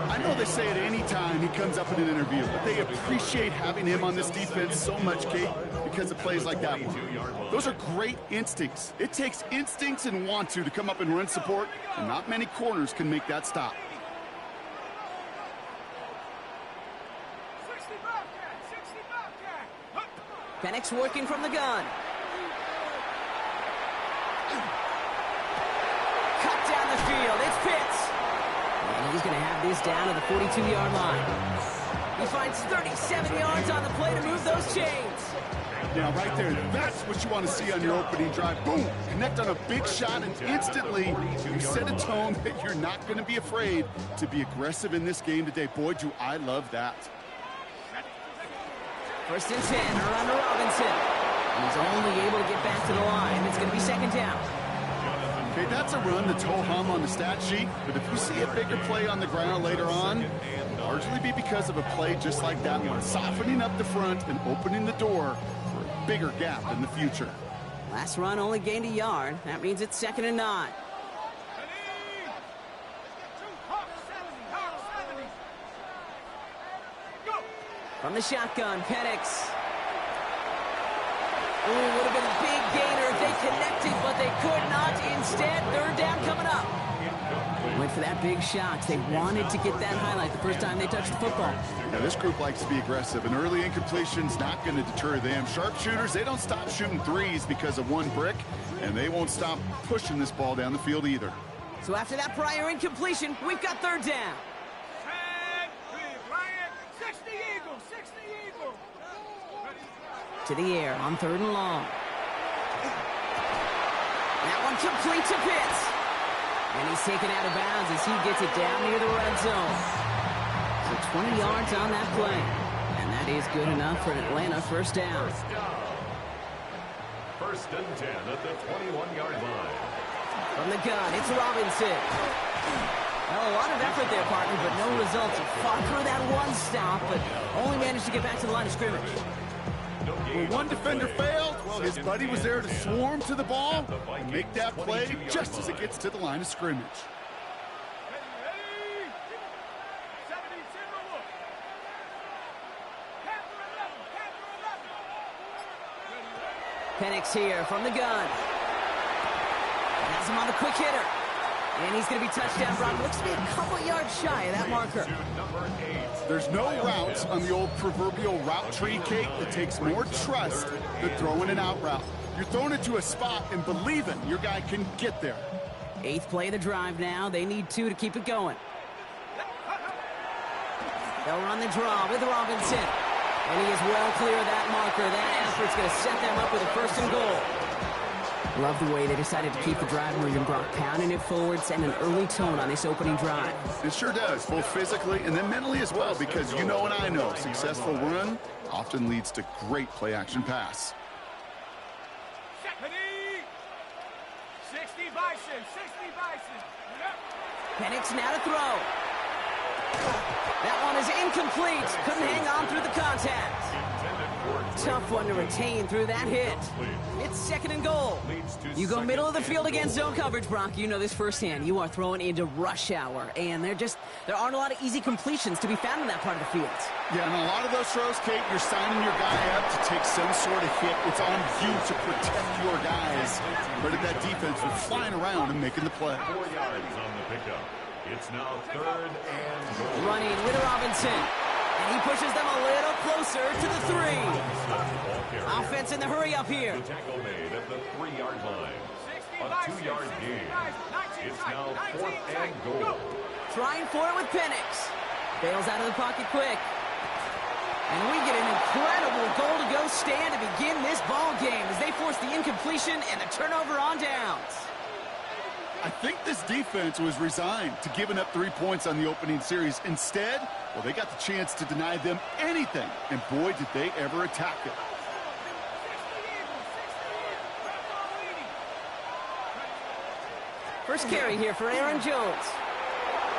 I know they say it any time he comes up in an interview, but they appreciate having him on this defense so much, Kate, because of plays like that one. Those are great instincts. It takes instincts and want to come up and run support, and not many corners can make that stop. Penix working from the gun. Cut down the field. It's Pitts. And he's going to have this down to the 42-yard line. He finds 37 yards on the play to move those chains. Now, right there, that's what you want to see on your opening drive. Boom! Connect on a big shot, and instantly you set a tone that you're not going to be afraid to be aggressive in this game today. Boy, do I love that. 1st and 10, around to Robinson. He's only able to get back to the line. It's going to be 2nd down. Okay, that's a run that's ho-hum on the stat sheet, but if you see a bigger play on the ground later on, it'll largely be because of a play just like that one, softening up the front and opening the door for a bigger gap in the future. Last run only gained a yard. That means it's 2nd and 9. From the shotgun, Penix. Ooh, would have been a big gainer if they connected, but they could not. Instead, 3rd down coming up. Went for that big shot. They wanted to get that highlight the first time they touched the football. Now, this group likes to be aggressive, and early incompletion's not going to deter them. Sharpshooters, they don't stop shooting threes because of one brick, and they won't stop pushing this ball down the field either. So after that prior incompletion, we've got 3rd down. To the air on 3rd and long. That one complete to Pitts. And he's taken out of bounds as he gets it down near the red zone. So 20 yards on that play. And that is good enough for an Atlanta 1st down. 1st and 10 at the 21-yard line. From the gun, it's Robinson. Well, a lot of effort there, partner, but no results. He fought through that one stop, but only managed to get back to the line of scrimmage. When one defender failed, well, his buddy was there to swarm to the ball and make that play just as it gets to the line of scrimmage. Penix here from the gun. Has him on the quick hitter. And he's going to be touchdown, Brock. Looks to be a couple yards shy of that marker. There's no routes on the old proverbial route tree, Kate, that takes more trust than throwing an out route. You're throwing it to a spot and believing your guy can get there. 8th play of the drive now. They need 2 to keep it going. They'll run the draw with Robinson. And he is well clear of that marker. That effort's going to set them up with a 1st and goal. Love the way they decided to keep the drive moving, Brock, pounding it forward, sending an early tone on this opening drive. It sure does, both physically and then mentally as well, because you know and I know, successful run often leads to great play-action pass. 60 Bison, 60 Bison. Penix now to throw. That one is incomplete. Couldn't hang on through the contact. Tough one to retain through that hit. It's 2nd and goal. You go middle of the field against zone coverage, Brock. You know this firsthand. You are throwing into rush hour, and there aren't a lot of easy completions to be found in that part of the field. Yeah, and a lot of those throws, Kate, you're signing your guy up to take some sort of hit. It's on you to protect your guys. But that defense was flying around and making the play. 4 yards on the pickup. It's now 3rd and goal. Running with Robinson. And he pushes them a little closer to the 3. Offense in the hurry up here. The tackle made at the 3-yard line. A 2-yard gain. It's now 4th and goal. Trying for it with Penix. Bails out of the pocket quick. And we get an incredible goal-to-go stand to begin this ball game as they force the incompletion and the turnover on downs. I think this defense was resigned to giving up 3 points on the opening series. Instead, well, they got the chance to deny them anything, and boy, did they ever attack it. First carry here for Aaron Jones.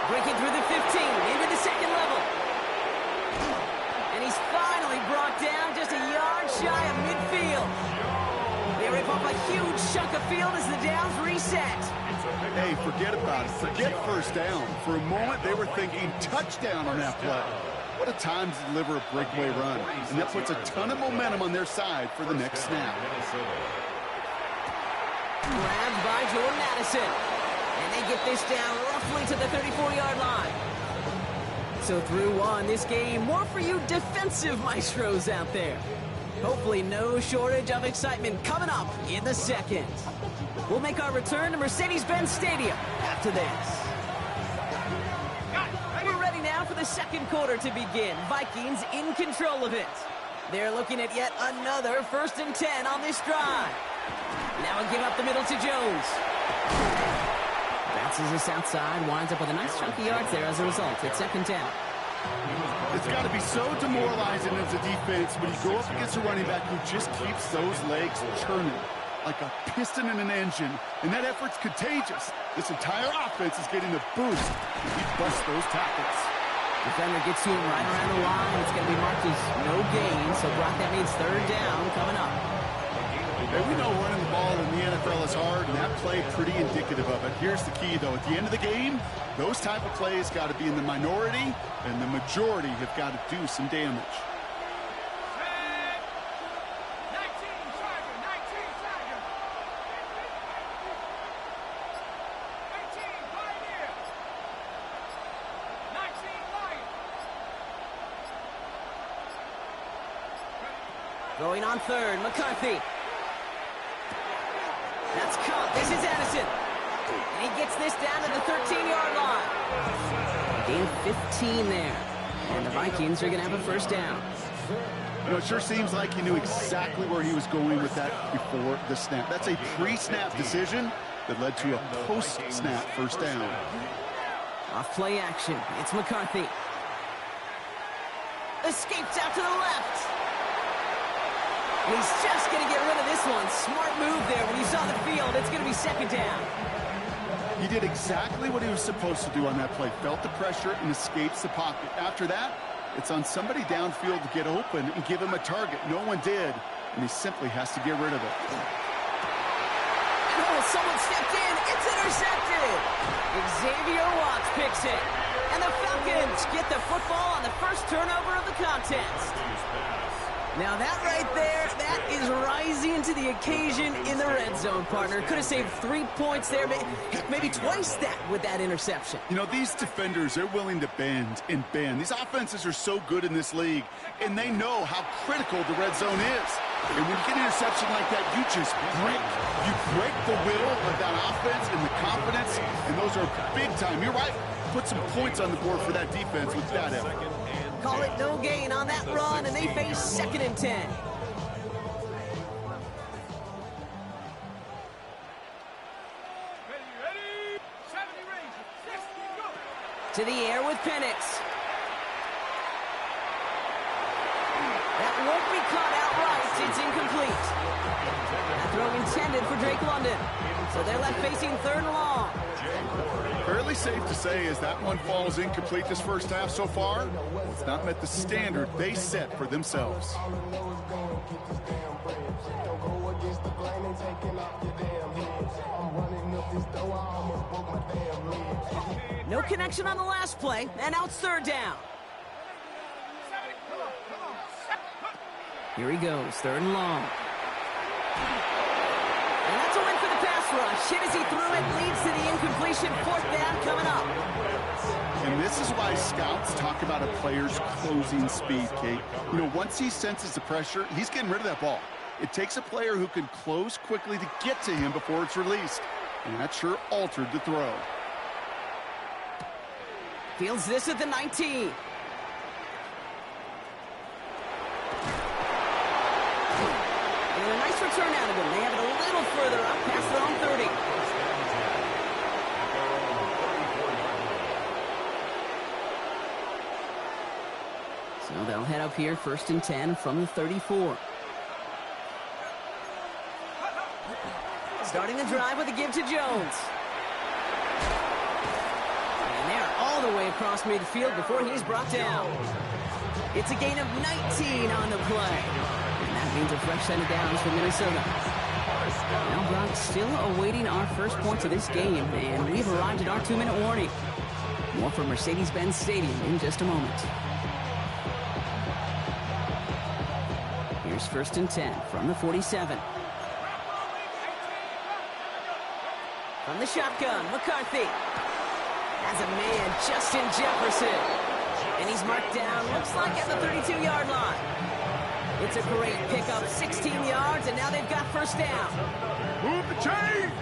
Breaking through the 15, into the 2nd level. And he's finally brought down just a yard shy of midfield. They rip up a huge chunk of field as the downs reset. Hey, forget about it. Forget 1st down. For a moment, they were thinking touchdown on that play. What a time to deliver a breakaway run. And that puts a ton of momentum on their side for the next snap. Grabbed by Jordan Addison. And they get this down roughly to the 34-yard line. So through one, this game, more for you defensive maestros out there. Hopefully no shortage of excitement coming up in the 2nd. We'll make our return to Mercedes-Benz Stadium after this. We're ready now for the 2nd quarter to begin. Vikings in control of it. They're looking at yet another 1st and 10 on this drive. Now a give up the middle to Jones. Bounces this outside, winds up with a nice chunk of yards there as a result. It's 2nd down. It's got to be so demoralizing as a defense when you go up against a running back who just keeps those legs churning like a piston in an engine, and that effort's contagious. This entire offense is getting a boost. He busts those tackles. Defender gets to him right around the line. It's going to be marked as no gain, so Brock, that means 3rd down coming up. Hey, we know running the ball in the NFL is hard, and that play pretty indicative of it. Here's the key, though. At the end of the game, those type of plays got to be in the minority, and the majority have got to do some damage. Going on 3rd, McCarthy. That's caught. This is Addison. And he gets this down to the 13-yard line. Gain of 15 there. And the Vikings are going to have a 1st down. You know, it sure seems like he knew exactly where he was going with that before the snap. That's a pre-snap decision that led to a post-snap 1st down. Off play action. It's McCarthy. Escapes out to the left. And he's just going to get rid of this one. Smart move there when he saw the field. It's going to be 2nd down. He did exactly what he was supposed to do on that play. Felt the pressure and escapes the pocket. After that, it's on somebody downfield to get open and give him a target. No one did, and he simply has to get rid of it. Oh, someone stepped in. It's intercepted. Xavier Watts picks it. And the Falcons get the football on the 1st turnover of the contest. Now that right there, that is rising to the occasion in the red zone, partner. Could have saved 3 points there, maybe twice that with that interception. You know, these defenders, they're willing to bend and bend. These offenses are so good in this league, and they know how critical the red zone is. And when you get an interception like that, you just break. You break the will of that offense and the confidence, and those are big time. You're right. Put some points on the board for that defense with that effort. Call it no gain on that run, and they face 2nd and 10. Ready, 70 range, 60, go. To the air with Penix. That won't be caught outright. It's incomplete. That throw intended for Drake London. So they're left facing 3rd and long. Fairly safe to say as that one falls incomplete this 1st half so far, it's not met the standard they set for themselves. No connection on the last play, and now it's 3rd down. Here he goes, 3rd and long. And that's a win for the pass rush. Hit as he threw it, leads to the incompletion. 4th down coming up. And this is why scouts talk about a player's closing speed, Kate. You know, once he senses the pressure, he's getting rid of that ball. It takes a player who can close quickly to get to him before it's released. And that sure altered the throw. Fields this at the 19. And a nice return out of him. They have it a little further up past their own 30. So they'll head up here, 1st and 10 from the 34. Starting the drive with a give to Jones. And they're all the way across midfield before he's brought down. It's a gain of 19 on the play. And that means a fresh set of downs for Minnesota. Now Brock still awaiting our first points of this game, and we've arrived at our 2-minute warning. More from Mercedes-Benz Stadium in just a moment. Here's 1st and 10 from the 47. From the shotgun, McCarthy. Has a man, Justin Jefferson. And he's marked down, looks like at the 32-yard line. It's a great pickup, 16 yards, and now they've got 1st down. Move the chains!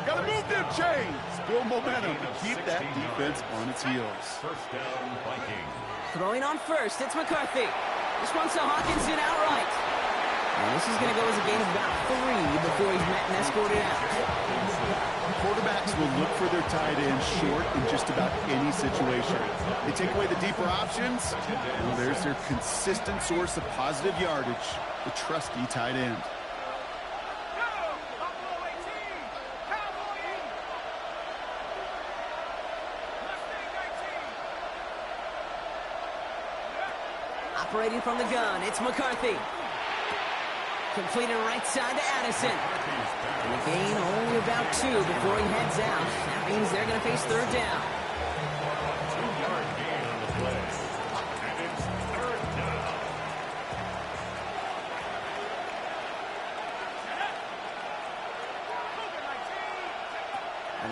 Gotta move them chains! Build momentum and keep that defense on its heels. 1st down, Vikings. Throwing on 1st, it's McCarthy. This one to Hawkinson outright. And this is going to go as a gain of about 3 before he's met and escorted out. Quarterbacks will look for their tight end short in just about any situation. They take away the deeper options. Well, there's their consistent source of positive yardage, the trusty tight end. Operating from the gun, it's McCarthy. Completed right side to Addison. And a gain only about 2 before he heads out. That means they're going to face third down. 2-yard gain on the play. And it's third down.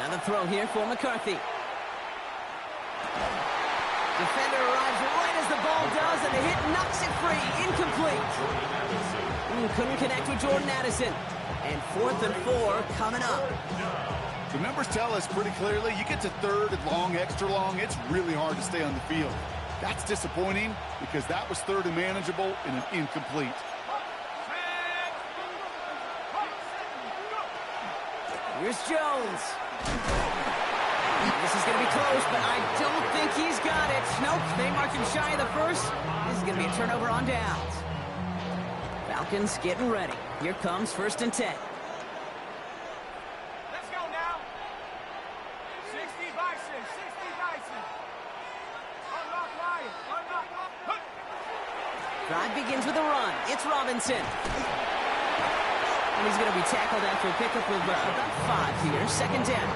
Another throw here for McCarthy. Defender arrives right as the ball does, and the hit knocks it free. Incomplete. Couldn't connect with Jordan Addison. And 4th and 4 coming up. The numbers tell us pretty clearly, you get to third and long, extra long, it's really hard to stay on the field. That's disappointing because that was third and manageable and an incomplete. Here's Jones. This is going to be close, but I don't think he's got it. Nope, they mark him shy of the first. This is going to be a turnover on downs. Falcons getting ready. Here comes 1st and 10. Let's go now. 60 Bison, 60 Bison. Unlock Lion, unlock Lion. Drive begins with a run. It's Robinson. And he's going to be tackled after a pickup of about 5 here. 2nd down.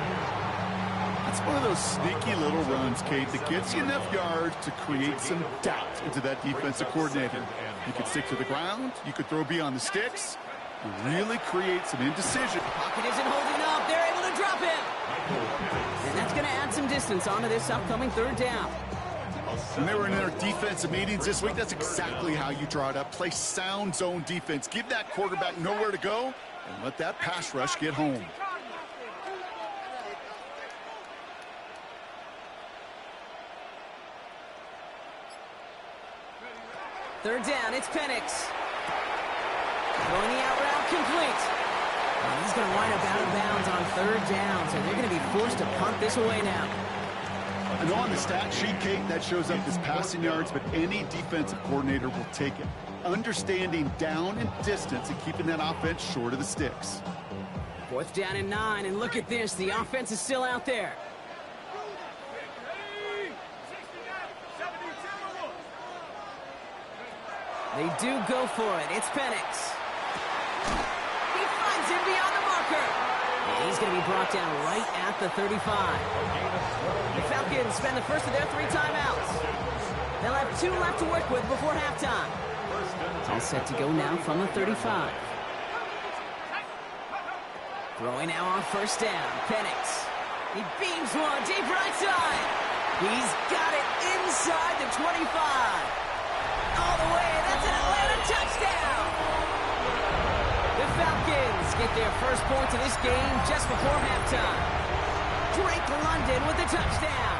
It's one of those sneaky little runs, Kate, that gets you enough yards to create some doubt into that defensive coordinator. You could stick to the ground, you could throw beyond the sticks, and really create some indecision. Pocket isn't holding up. They're able to drop him. And that's going to add some distance onto this upcoming 3rd down. When they were in their defensive meetings this week, that's exactly how you draw it up. Play sound zone defense. Give that quarterback nowhere to go, and let that pass rush get home. 3rd down, it's Penix. Throwing the out route complete. And he's going to wind up out of bounds on 3rd down, so they're going to be forced to punt this away now. I know on the stat sheet, Kate, that shows up as passing yards, but any defensive coordinator will take it. Understanding down and distance and keeping that offense short of the sticks. 4th down and 9, and look at this. The offense is still out there. They do go for it. It's Penix. He finds him beyond the marker. And he's going to be brought down right at the 35. The Falcons spend the first of their 3 timeouts. They'll have 2 left to work with before halftime. All set to go now from the 35. Throwing now on 1st down. Penix. He beams one deep right side. He's got it inside the 25. All the way, that's an Atlanta touchdown! The Falcons get their first points of this game just before halftime. Drake London with the touchdown.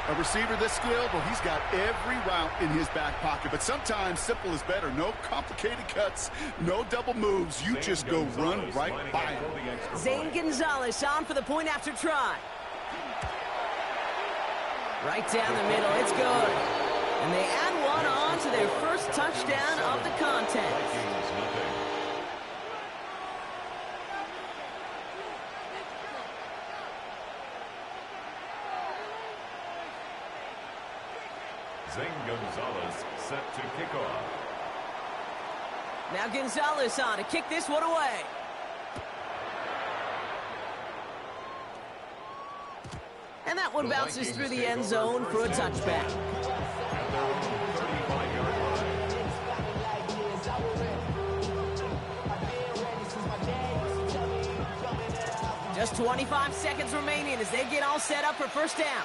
A receiver this skilled, well, he's got every route in his back pocket, but sometimes simple is better. No complicated cuts, no double moves. You just go run right by him. Zane Gonzalez on for the point after try. Right down the middle, it's good. And they add one on to their first touchdown of the contest. Zane Gonzalez set to kick off. Now Gonzalez on to kick this one away. And that one bounces through the end zone for a touchback. Just 25 seconds remaining as they get all set up for 1st down.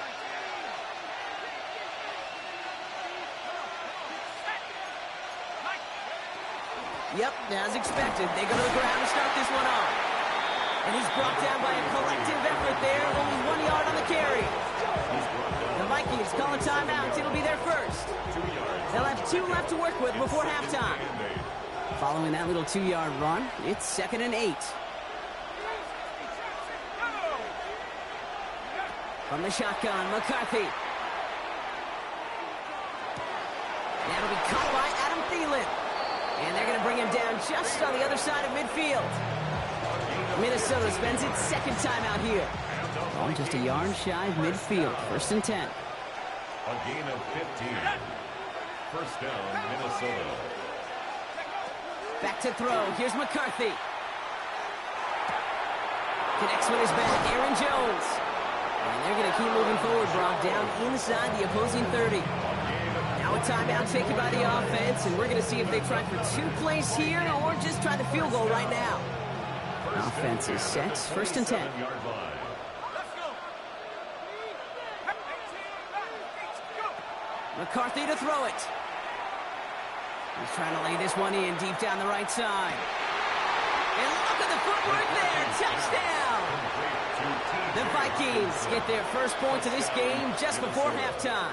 Yep, as expected, they go to the ground to start this one off. And he's brought down by a collective effort there. Only 1 yard on the carry. The Vikings call a timeout. It'll be their first. They'll have 2 left to work with before halftime. Following that little 2-yard run, it's 2nd and 8. From the shotgun, McCarthy. That'll be caught by Adam Thielen. And they're going to bring him down just on the other side of midfield. Minnesota spends its second timeout here. Oh, just a yard shy of midfield. 1st and 10. A gain of 15. First down, Minnesota. Back to throw. Here's McCarthy. Connects with his back. Aaron Jones. And they're going to keep moving forward, Brock, down inside the opposing 30. Now a timeout taken by the offense, and we're going to see if they try for 2 plays here or just try the field goal right now. Offense is set. 1st and 10. McCarthy to throw it. He's trying to lay this one in deep down the right side. And look at the footwork there. Touchdown! The Vikings get their first points of this game just before halftime.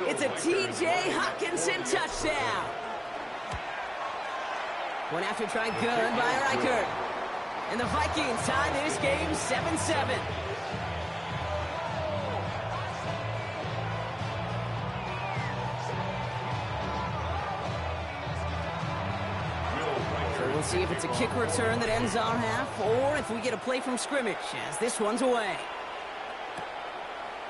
It's a T.J. Hockenson touchdown. One after try good by Reichert. And the Vikings tie this game 7-7. We'll see if it's a kick return that ends our half, or if we get a play from scrimmage, as this one's away.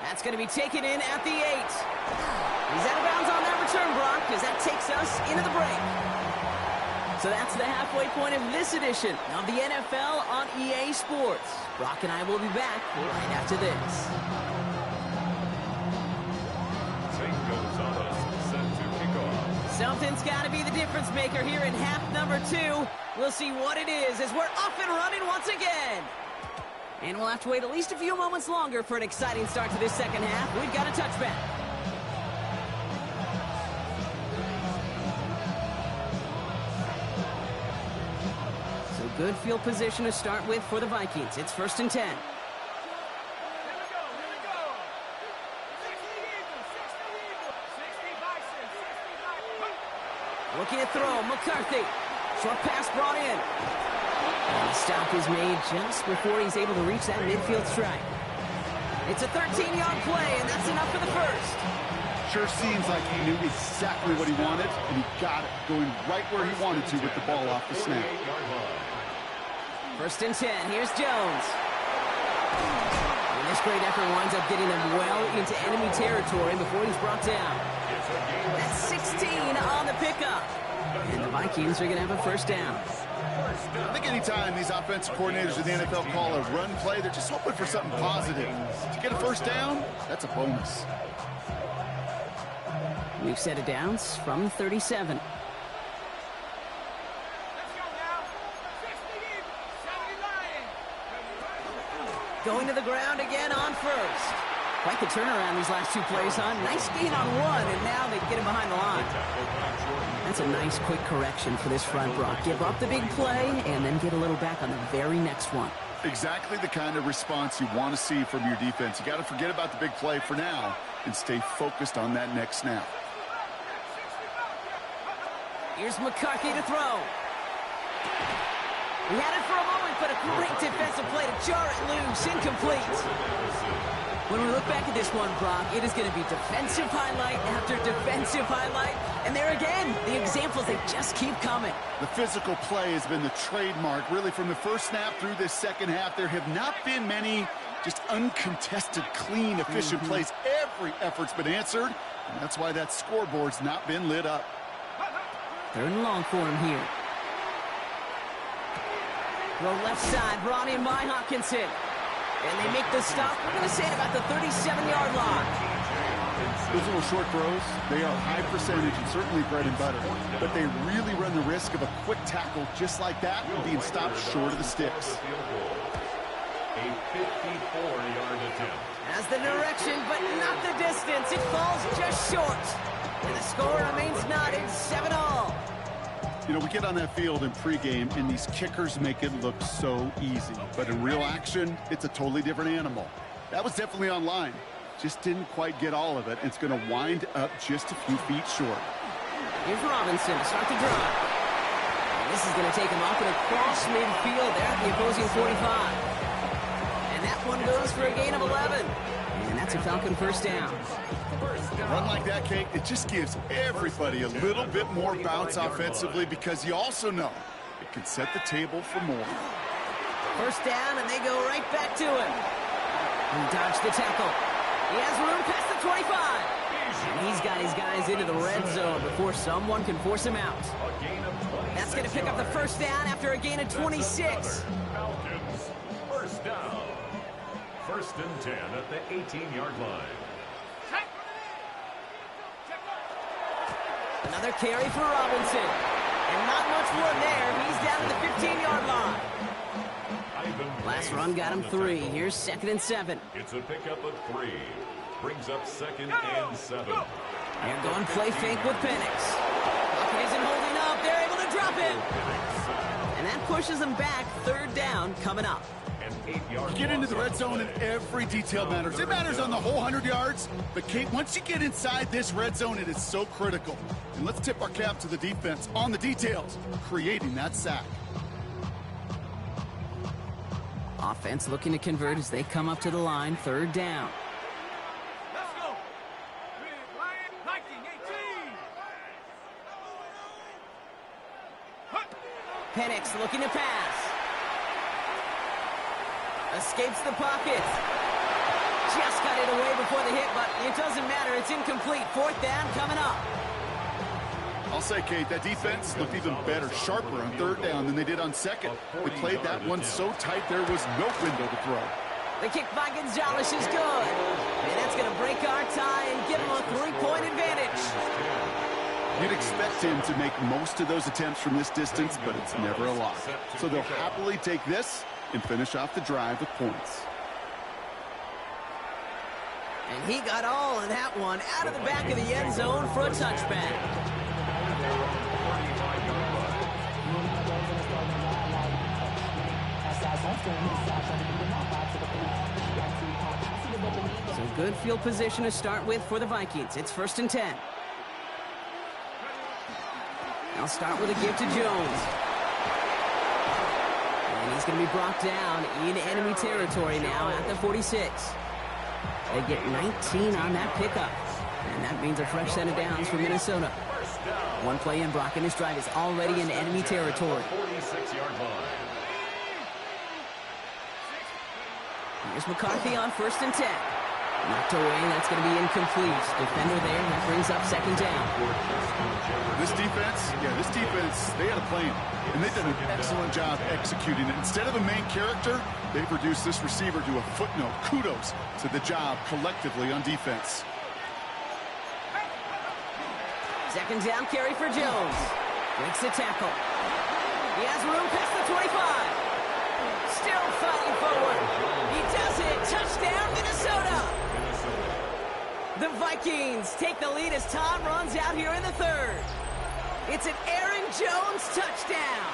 That's going to be taken in at the 8. He's out of bounds on that return, Brock, as that takes us into the break. So that's the halfway point of this edition of the NFL on EA Sports. Brock and I will be back right after this. Something's got to be the difference maker here in half number 2. We'll see what it is as we're off and running once again. And we'll have to wait at least a few moments longer for an exciting start to this second half. We've got a touchback. So good field position to start with for the Vikings. It's 1st and 10. Looking to throw, McCarthy. Short pass brought in. And the stop is made just before he's able to reach that midfield strike. It's a 13-yard play, and that's enough for the first. Sure seems like he knew exactly what he wanted, and he got it, going right where he wanted to with the ball off the snap. 1st and 10. Here's Jones. And this great effort winds up getting them well into enemy territory before he's brought down. That's 16 on the pickup. And the Vikings are going to have a first down. I think anytime these offensive coordinators in the NFL call a run play, they're just hoping for something positive. To get a first down, that's a bonus. We've set it down from 37. Going to the ground again on first. Quite the turnaround these last 2 plays, huh? Nice gain on 1, and now they get him behind the line. That's a nice quick correction for this front, Brock. Give up the big play, and then get a little back on the very next one. Exactly the kind of response you want to see from your defense. You got to forget about the big play for now and stay focused on that next snap. Here's McCarthy to throw. He had it for a moment, but a great defensive play to jar it loose. Incomplete. When we look back at this one, Brock, it is going to be defensive highlight after defensive highlight. And there again, the examples, they just keep coming. The physical play has been the trademark, really, from the first snap through this second half. There have not been many just uncontested, clean, efficient plays. Every effort's been answered, and that's why that scoreboard's not been lit up. 3rd and long for him here. Throw left side, brought in by Hockenson. And they make the stop, we're going to say, at about the 37-yard line. Those little short throws, they are high percentage and certainly bread and butter. But they really run the risk of a quick tackle just like that and being stopped short of the sticks. A 54-yard attempt. Has the direction, but not the distance. It falls just short. And the score remains knotted 7-all. You know, we get on that field in pregame, and these kickers make it look so easy. But in real action, it's a totally different animal. That was definitely on line. Just didn't quite get all of it. It's going to wind up just a few feet short. Here's Robinson to start the drive. And this is going to take him up and across midfield there at the opposing 45. And that one goes for a gain of 11. And that's a Falcon first down. A run like that, Kate, it just gives everybody a little bit more bounce offensively because you also know it can set the table for more. First down, and they go right back to him. He dodged the tackle. He has room past the 25. And he's got his guys into the red zone before someone can force him out. That's going to pick up the first down after a gain of 26. Falcons, first down. First and 10 at the 18-yard line. Another carry for Robinson. And not much more there. He's down to the 15-yard line. Last run got him 3. Here's 2nd and 7. It's a pickup of 3. Brings up 2nd and 7. They're going play fake with Penix. Bucket isn't holding up. They're able to drop him. And that pushes them back. 3rd down coming up. You get into the red zone and every detail matters. It matters on the whole 100 yards. But, Kate, once you get inside this red zone, it is so critical. And let's tip our cap to the defense on the details, creating that sack. Offense looking to convert as they come up to the line. 3rd down. Let's go. Lion, 19, 18. Penix looking to pass. Escapes the pocket. Just got it away before the hit, but it doesn't matter. It's incomplete. 4th down coming up. I'll say, Kate, that defense looked even better, sharper on 3rd down than they did on 2nd. They played that one so tight there was no window to throw. The kick by Gonzalez is good. And that's going to break our tie and give him a 3-point advantage. You'd expect him to make most of those attempts from this distance, but it's never a lot. So they'll happily take this and finish off the drive with points. And he got all of that one out of the back of the end zone for a touchback. So good field position to start with for the Vikings. It's 1st and 10. I'll start with a give to Jones. And he's going to be brought down in enemy territory now at the 46. They get 19 on that pickup. And that means a fresh set of downs for Minnesota. One play in, Brock, and his drive is already in enemy territory. 46-yard line. Here's McCarthy on 1st and 10. Knocked away, that's going to be incomplete. Defender there, that brings up 2nd down. This defense, they had a plan. And they did an excellent job executing it. Instead of a main character, they've reduced this receiver to a footnote. Kudos to the job collectively on defense. 2nd down carry for Jones. Breaks the tackle. He has room past the 25. Still fighting forward. He does it. Touchdown, Minnesota. The Vikings take the lead as time runs out here in the 3rd. It's an Aaron Jones touchdown.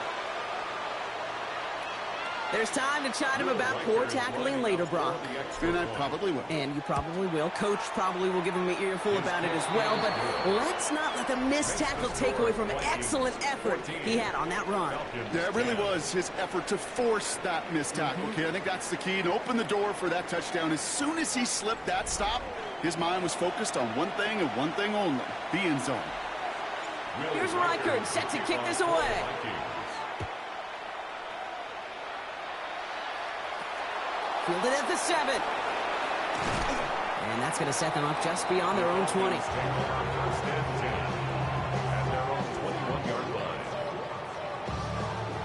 There's time to chide him about poor tackling later, Brock. And I probably will. And you probably will. Coach probably will give him an earful about it as well. But let's not let the missed tackle take away from excellent effort he had on that run. Yeah, it really was his effort to force that missed tackle. Okay, I think that's the key, and open the door for that touchdown. As soon as he slipped that stop, his mind was focused on one thing and one thing only, the end zone. Here's Reichert set to kick this away. Fielded at the 7. And that's going to set them up just beyond their own 20.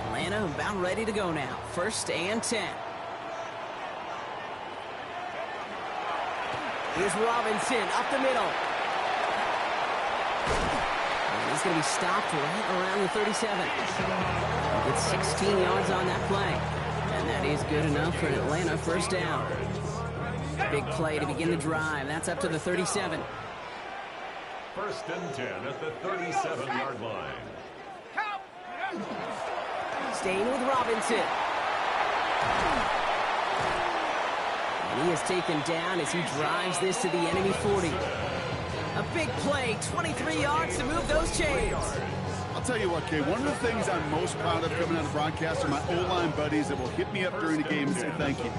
Atlanta about ready to go now. 1st and 10. Here's Robinson up the middle. And he's going to be stopped right around the 37. It's 16 yards on that play. And that is good enough for Atlanta. 1st down. Big play to begin the drive. That's up to the 37. 1st and 10 at the 37-yard line. staying with Robinson. And he is taken down as he drives this to the enemy 40. A big play, 23 yards to move those chains. I'll tell you what, Kay, one of the things I'm most proud of coming out of broadcast are my O-line buddies that will hit me up during the game and say thank you.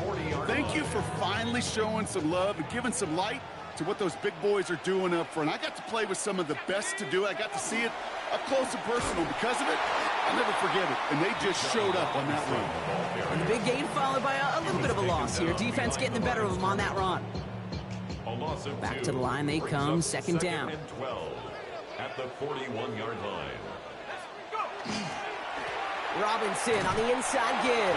Thank you for finally showing some love and giving some light to what those big boys are doing up front. I got to play with some of the best to do it. I got to see it up close and personal. Because of it, I'll never forget it. And they just showed up on that run. And the big gain followed by a little bit of a loss here. Defense getting the better of them on that run. Back to the line they come, second down. And 12 at the 41-yard line. Robinson on the inside give.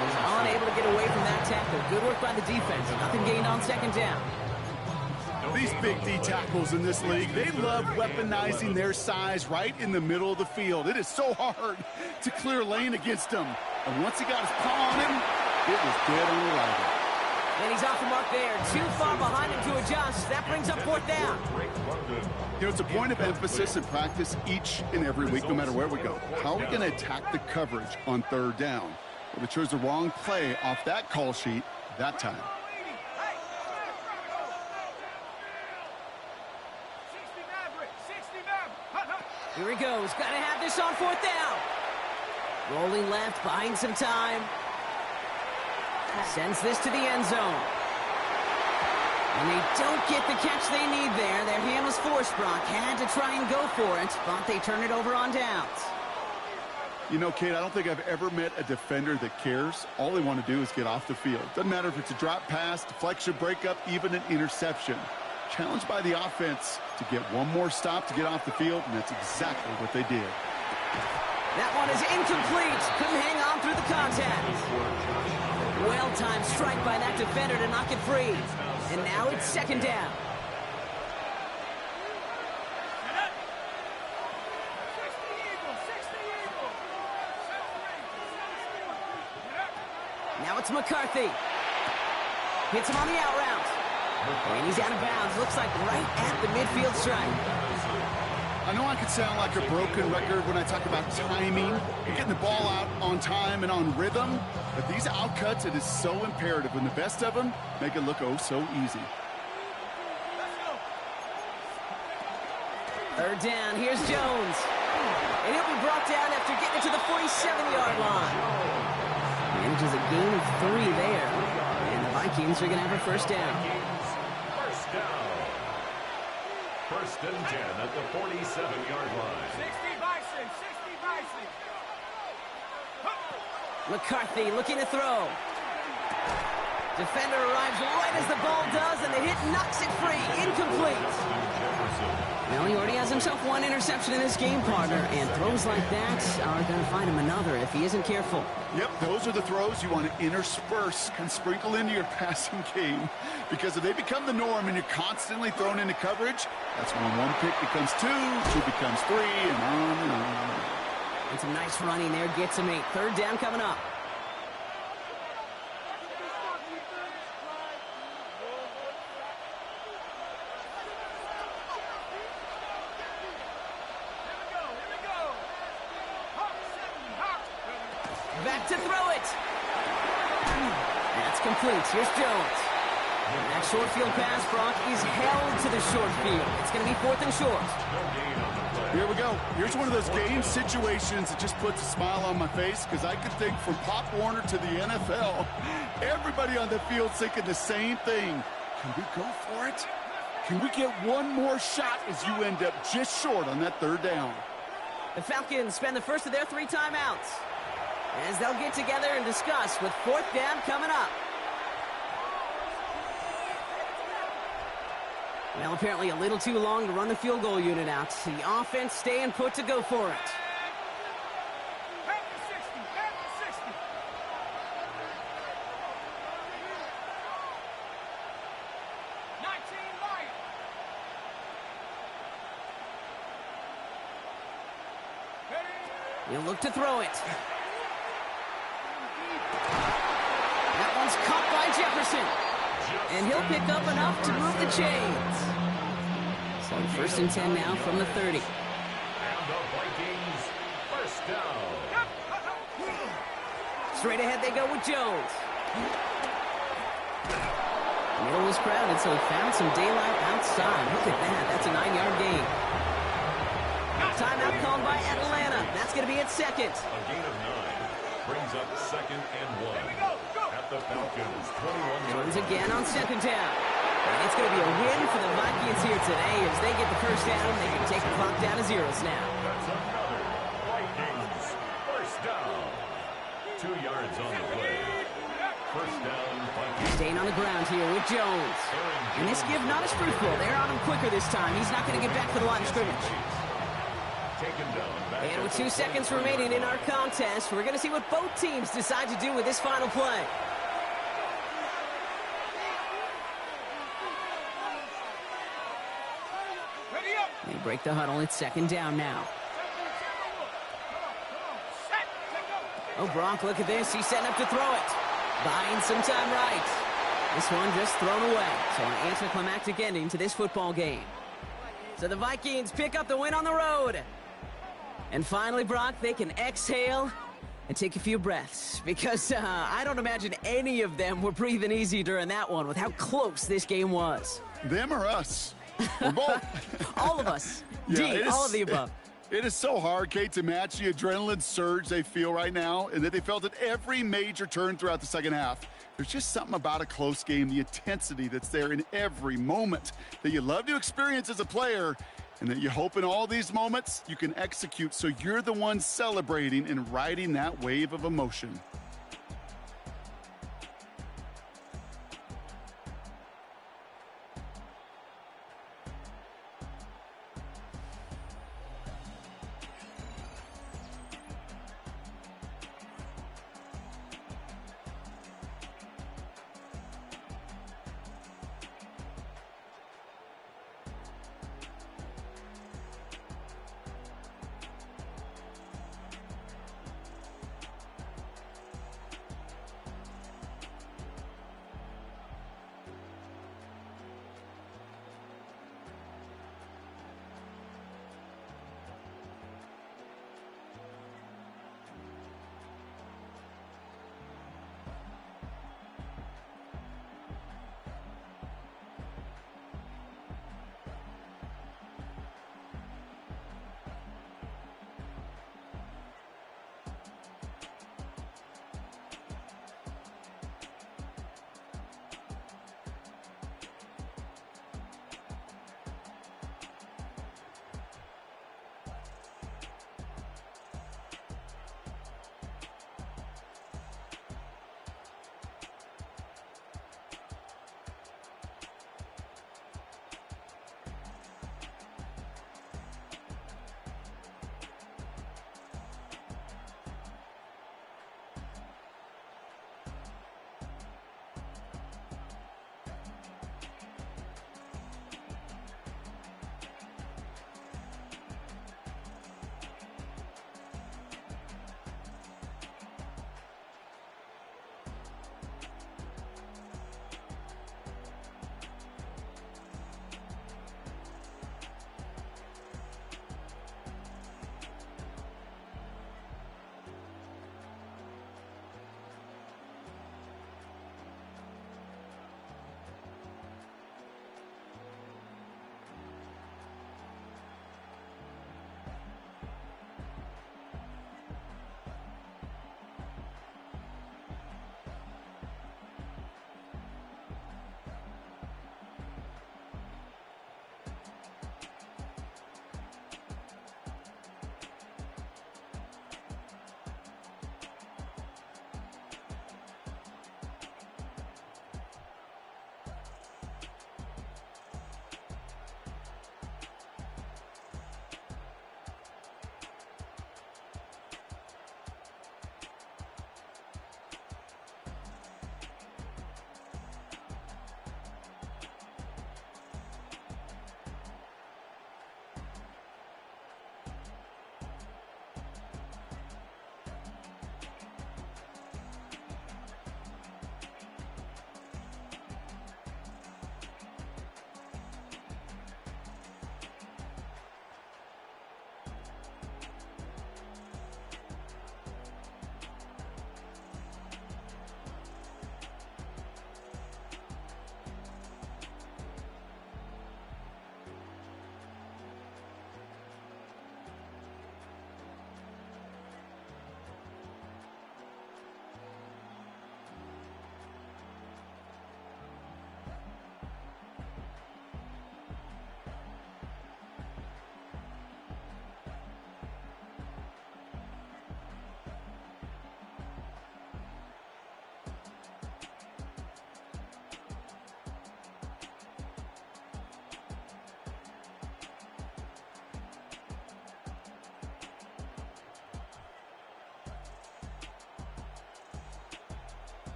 Was unable to get away from that tackle. Good work by the defense. Nothing gained on second down. These big D tackles in this league, they love weaponizing their size right in the middle of the field. It is so hard to clear lane against them. And once he got his paw on him, it was dead on arrival. And he's off the mark there. Too far behind him to adjust. That brings up fourth down. You know, it's a point of emphasis in practice each and every week, no matter where we go. How are we going to attack the coverage on third down? Well, they chose the wrong play off that call sheet that time. Here he goes. Got to have this on fourth down. Rolling left, buying some time. Sends this to the end zone. And they don't get the catch they need there. Their hand was forced, Brock. Had to try and go for it, but they turn it over on downs. You know, Kate, I don't think I've ever met a defender that cares. All they want to do is get off the field. Doesn't matter if it's a drop pass, deflection, breakup, even an interception. Challenged by the offense to get one more stop to get off the field, and that's exactly what they did. That one is incomplete. Couldn't hang on through the contact. Well-timed strike by that defender to knock it free. And now it's second down. Now it's McCarthy. Hits him on the out route. And he's out of bounds. Looks like right at the midfield stripe. I know I could sound like a broken record when I talk about timing and getting the ball out on time and on rhythm, but these outcuts, it is so imperative, and the best of them make it look oh so easy. Third down, here's Jones. And he'll be brought down after getting it to the 47-yard line. Manages a gain of 3 there. And the Vikings are going to have a first down. First down. First and 10 at the 47-yard line. 60 Bison, 60 Bison. McCarthy looking to throw. Defender arrives right as the ball does, and the hit knocks it free. Incomplete. Well, he already has himself one interception in this game, partner, and throws like that are going to find him another if he isn't careful. Yep, those are the throws you want to intersperse and sprinkle into your passing game, because if they become the norm and you're constantly thrown into coverage, that's when one pick becomes 2, 2 becomes 3, and on and on. And some nice running there gets him 8. Third down coming up. Back to throw it. That's complete. Here's Jones. And that short field pass, Brock, is held to the short field. It's going to be 4th and short. Here we go. Here's one of those game situations that just puts a smile on my face, because I could think from Pop Warner to the NFL, everybody on the field thinking the same thing. Can we go for it? Can we get one more shot as you end up just short on that third down? The Falcons spend the first of their 3 timeouts as they'll get together and discuss with 4th down coming up. Well, apparently a little too long to run the field goal unit out. The offense staying put to go for it. Back to 60, back to 60. 19 Lions. He'll look to throw it. That one's caught by Jefferson. And he'll pick up enough to move the chains. So 1st and 10 now from the 30. And the Vikings first down. Straight ahead they go with Jones. Middle was crowded, so he found some daylight outside. Look at that. That's a 9-yard gain. Timeout called by Atlanta. That's going to be its second. A gain of 9 brings up 2nd and 1 at the Falcons' 21. Jones again on 2nd down. And it's going to be a win for the Vikings here today. As they get the first down, they can take the clock down to zeros now. That's another Vikings first down. 2 yards on the play. First down, Vikings. Staying on the ground here with Jones. And this give not as fruitful. They're on him quicker this time. He's not going to get back to the line of scrimmage. And with 2 seconds remaining in our contest, we're going to see what both teams decide to do with this final play. They break the huddle. It's 2nd down now. Oh, Gronk, look at this. He's setting up to throw it. Buying some time right. This one just thrown away. So an anticlimactic ending to this football game. So the Vikings pick up the win on the road. And finally, Brock, they can exhale and take a few breaths. Because I don't imagine any of them were breathing easy during that one with how close this game was. Them or us? We're both. All of us. Yeah, all of the above. It is so hard, Kate, to match the adrenaline surge they feel right now and that they felt at every major turn throughout the second half. There's just something about a close game, the intensity that's there in every moment that you love to experience as a player, and that you hope in all these moments you can execute so you're the one celebrating and riding that wave of emotion.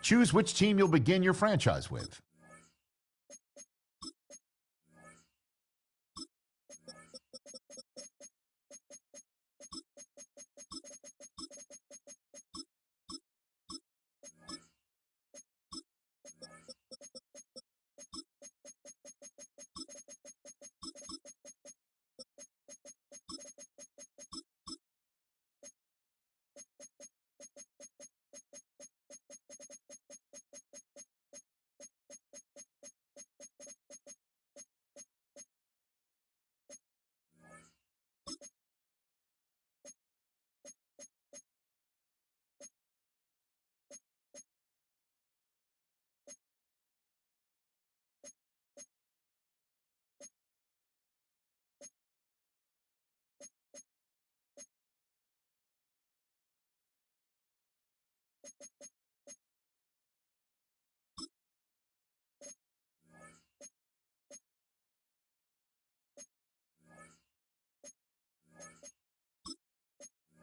Choose which team you'll begin your franchise with.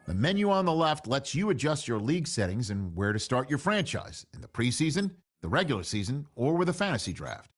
The menu on the left lets you adjust your league settings and where to start your franchise in the preseason, the regular season, or with a fantasy draft.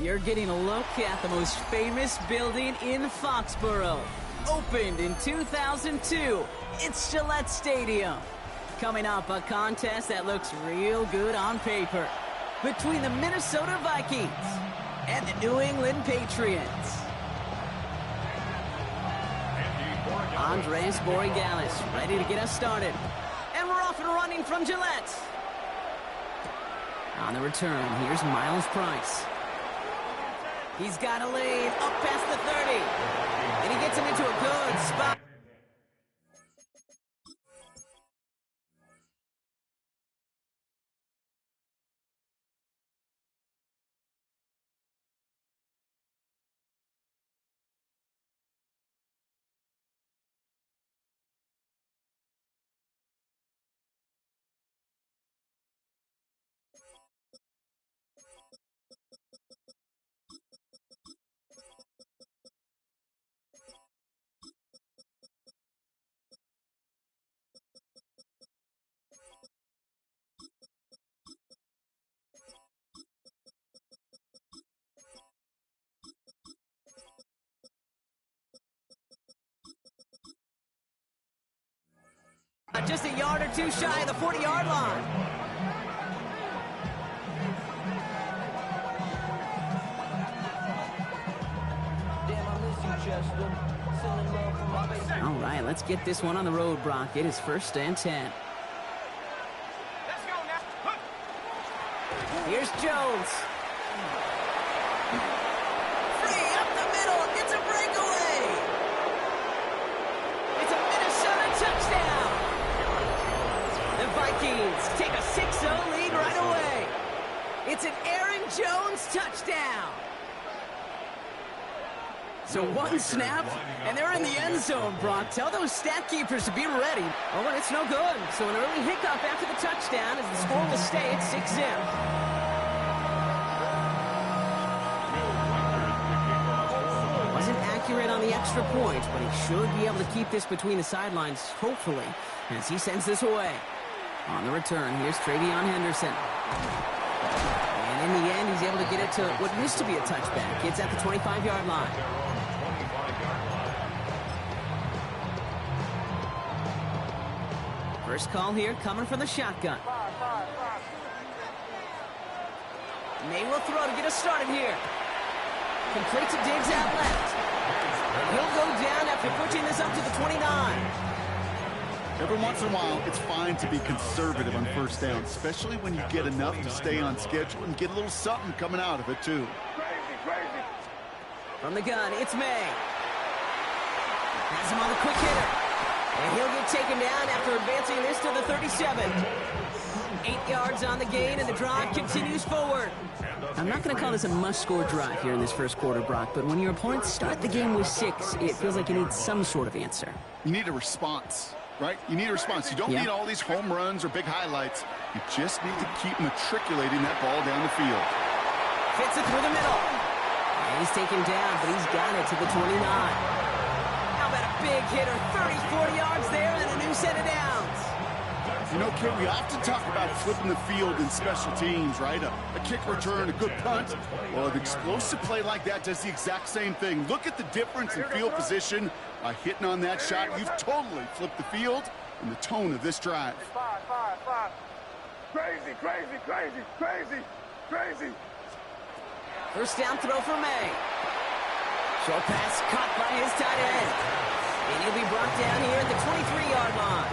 You're getting a look at the most famous building in Foxborough. Opened in 2002, it's Gillette Stadium. Coming up, a contest that looks real good on paper between the Minnesota Vikings and the New England Patriots. Andres Borregalis ready to get us started. And we're off and running from Gillette. On the return, here's Miles Price. He's got a lane up past the 30. And he gets him into a good spot. Just a yard or two shy of the 40-yard line. All right, let's get this one on the road, Brock. It is 1st and 10. Let's go now. Here's Jones. Free up the middle. It's a breakaway. It's a Minnesota touchdown. The Vikings take a 6-0 lead right away. It's an Aaron Jones touchdown. So one snap, and they're in the end zone, Brock. Tell those stat keepers to be ready. Oh, and it's no good. So an early hiccup after the touchdown as the score will stay at 6-0. Wasn't accurate on the extra point, but he should be able to keep this between the sidelines, hopefully, as he sends this away. On the return, here's Travion Henderson. And in the end, he's able to get it to what used to be a touchback. It's at the 25-yard line. First call here coming from the shotgun. May will throw to get us started here. Complete to Diggs out left. He'll go down after pushing this up to the 29. Every once in a while, it's fine to be conservative on first down, especially when you get enough to stay on schedule and get a little something coming out of it, too. From the gun, it's May. Has him on the quick hitter. And he'll get taken down after advancing this to the 37. 8 yards on the gain, and the drive continues forward. I'm not going to call this a must-score drive here in this first quarter, Brock, but when your opponents start the game with 6, it feels like you need some sort of answer. You need a response, right? You need a response. You don't need all these home runs or big highlights. You just need to keep matriculating that ball down the field. Fits it through the middle. And he's taken down, but he's got it to the 29. Big hitter, 30, 40 yards there, and a new set of downs. You know, Kid, we often talk about flipping the field in special teams, right? A kick return, a good punt. Well, an explosive play like that does the exact same thing. Look at the difference in field position. By hitting on that shot, you've totally flipped the field and the tone of this drive. Five. Crazy. First down throw for May. Short pass caught by his tight end. And he'll be brought down here at the 23-yard line.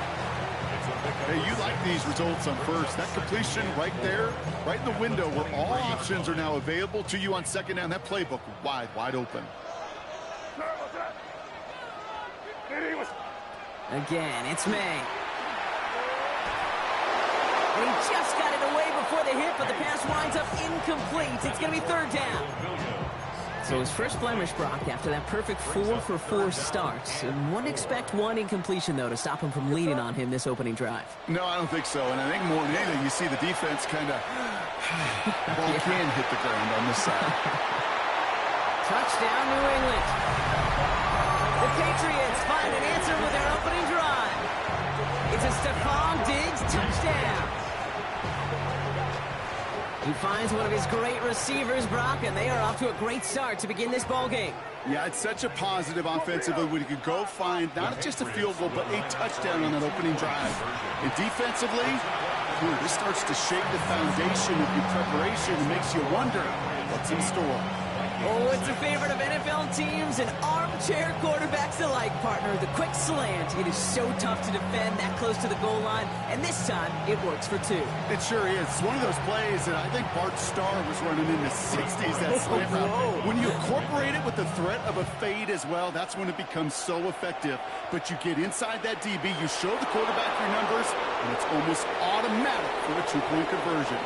Hey, you like these results on first. That completion right there, right in the window where all options are now available to you on second down. That playbook wide open. Again, it's May. And he just got it away before the hit, but the pass winds up incomplete. It's going to be third down. So his first blemish, Brock, after that perfect 4-for-4 start. And wouldn't expect one incompletion, though, to stop him from leading on him this opening drive. No, I don't think so. And I think more than anything, you see the defense kind of ball can hit the ground on this side. Touchdown, New England. The Patriots find an answer with their opening drive. It's a Stephon Diggs touchdown. He finds one of his great receivers, Brock, and they are off to a great start to begin this ball game. Yeah, it's such a positive offensively when you could go find not just a field goal, but a touchdown on that opening drive. And defensively, this starts to shake the foundation of your preparation and makes you wonder what's in store. Oh, it's a favorite of NFL teams and armchair quarterbacks alike, partner. The quick slant. It is so tough to defend that close to the goal line, and this time it works for two. It sure is. It's one of those plays that I think Bart Starr was running in the 60s, that slant route. When you incorporate it with the threat of a fade as well, that's when it becomes so effective. But you get inside that DB, you show the quarterback your numbers, and it's almost automatic for a two-point conversion.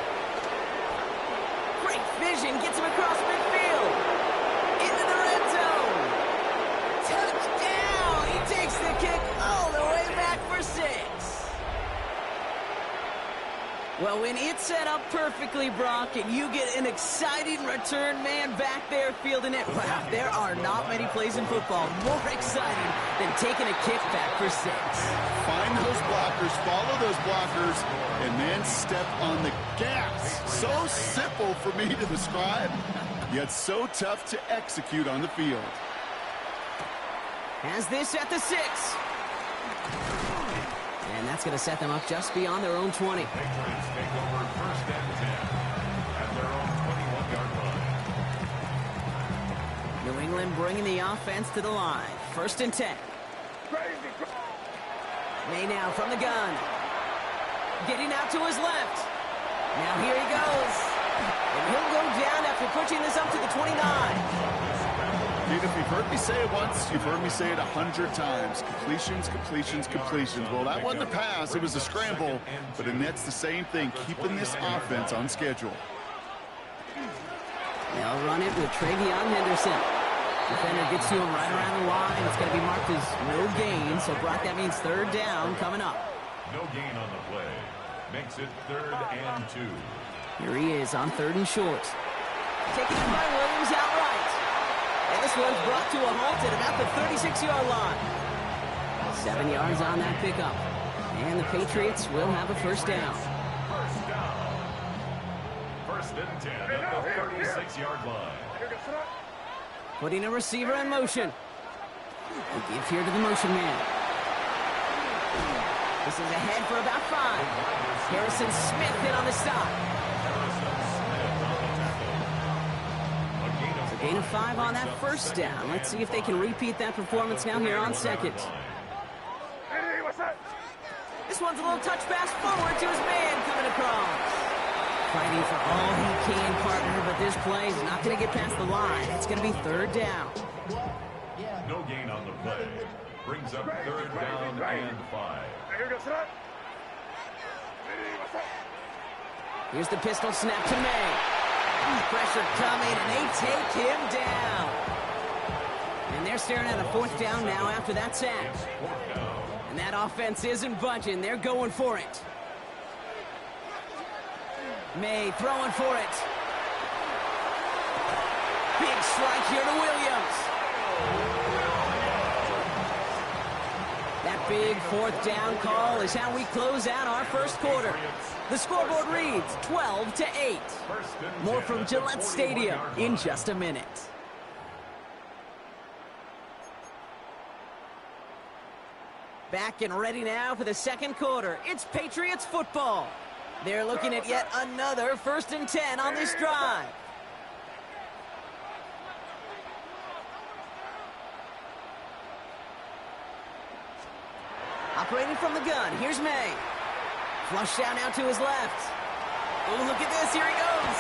Great vision, gets him across midfield. Into the red zone. Touchdown! He takes the kick all the way back for 6. Well, when it's set up perfectly, Brock, and you get an exciting return man back there fielding it, wow, there are not many plays in football more exciting than taking a kick back for 6. Find those blockers, follow those blockers, and then step on the gas. So simple for me to describe, yet so tough to execute on the field. Has this at the 6. And that's going to set them up just beyond their own 20. Patriots take over first and 10 at their own 21-yard line. New England bringing the offense to the line. First and 10. May now from the gun. Getting out to his left. Now here he goes. And he'll go down after pushing this up to the 29. If you've heard me say it once, you've heard me say it 100 times. Completions, completions, completions. Well, that wasn't a pass. It was a scramble. But Annette's the same thing, keeping this offense on schedule. They'll run it with Travion Henderson. Defender gets to him right around the line. It's going to be marked as no gain. So, Brock, that means third down coming up. No gain on the play. Makes it 3rd and 2. Here he is on 3rd and short. Taken in by Williams outright. And this one's brought to a halt at about the 36-yard line. 7 yards on that pickup. And the Patriots will have a first down. First down. 1st and 10 at the 36-yard line. Putting a receiver in motion. They give here to the motion man. This is ahead for about 5. Harrison Smith hit on the stop. Gain of 5 on that first down. Let's see if they can repeat that performance now here on 2nd. This one's a little touch pass forward to his man coming across. Fighting for all he can, partner, but this play is not going to get past the line. It's going to be 3rd down. No gain on the play. Brings up 3rd down and 5. Here's the pistol snap to May. Pressure coming, and they take him down. And they're staring at a 4th down now after that sack. And that offense isn't budging. They're going for it. May throwing for it. Big strike here to Williams. That big 4th down call is how we close out our first quarter. The scoreboard reads 12-8. More from Gillette Stadium in just a minute. Back and ready now for the second quarter. It's Patriots football. They're looking at yet another 1st and 10 on this drive. Operating from the gun, here's May. Flush down now to his left. Oh, look at this, here he goes.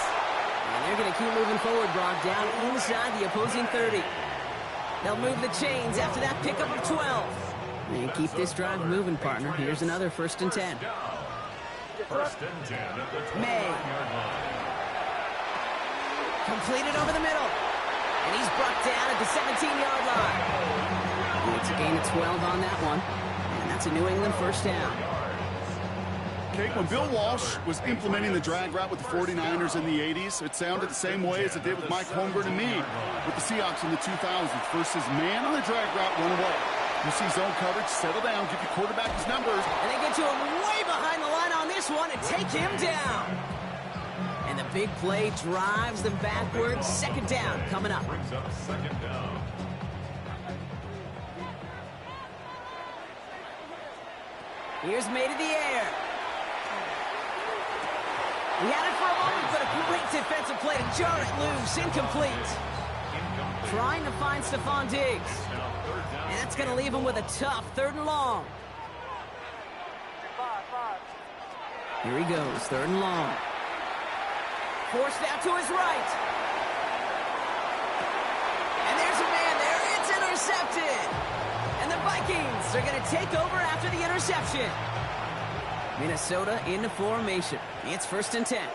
And they're going to keep moving forward, Brock, down inside the opposing 30. They'll move the chains after that pickup of 12. And keep this drive moving, partner. Here's another 1st and 10. 1st and 10 at the 29-yard line. Completed over the middle. And he's brought down at the 17-yard line. It's a gain of 12 on that one. And that's a New England 1st down. Okay, when Bill Walsh was implementing the drag route with the 49ers in the 80s, it sounded the same way as it did with Mike Holmgren and me with the Seahawks in the 2000s. Versus man on the drag route, run away. You see zone coverage, settle down, give your quarterback his numbers. And they get to him way behind the line on this one and take him down. And the big play drives them backwards. Second down coming up. Brings up second down. Here's made in the air. He had it for a moment, but a great defensive play to jar it loose. Incomplete. Trying to find Stephon Diggs. And that's going to leave him with a tough 3rd and long. Here he goes, 3rd and long. Forced out to his right. And there's a man there. It's intercepted. And the Vikings are going to take over after the interception. Minnesota into formation. It's 1st and 10.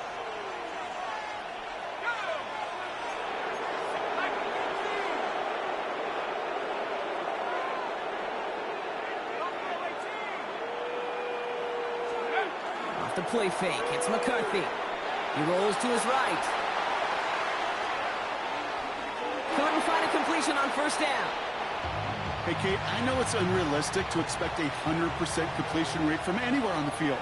Off the play fake, it's McCarthy. He rolls to his right. Couldn't find a completion on 1st down. Hey, Kate, I know it's unrealistic to expect a 100% completion rate from anywhere on the field.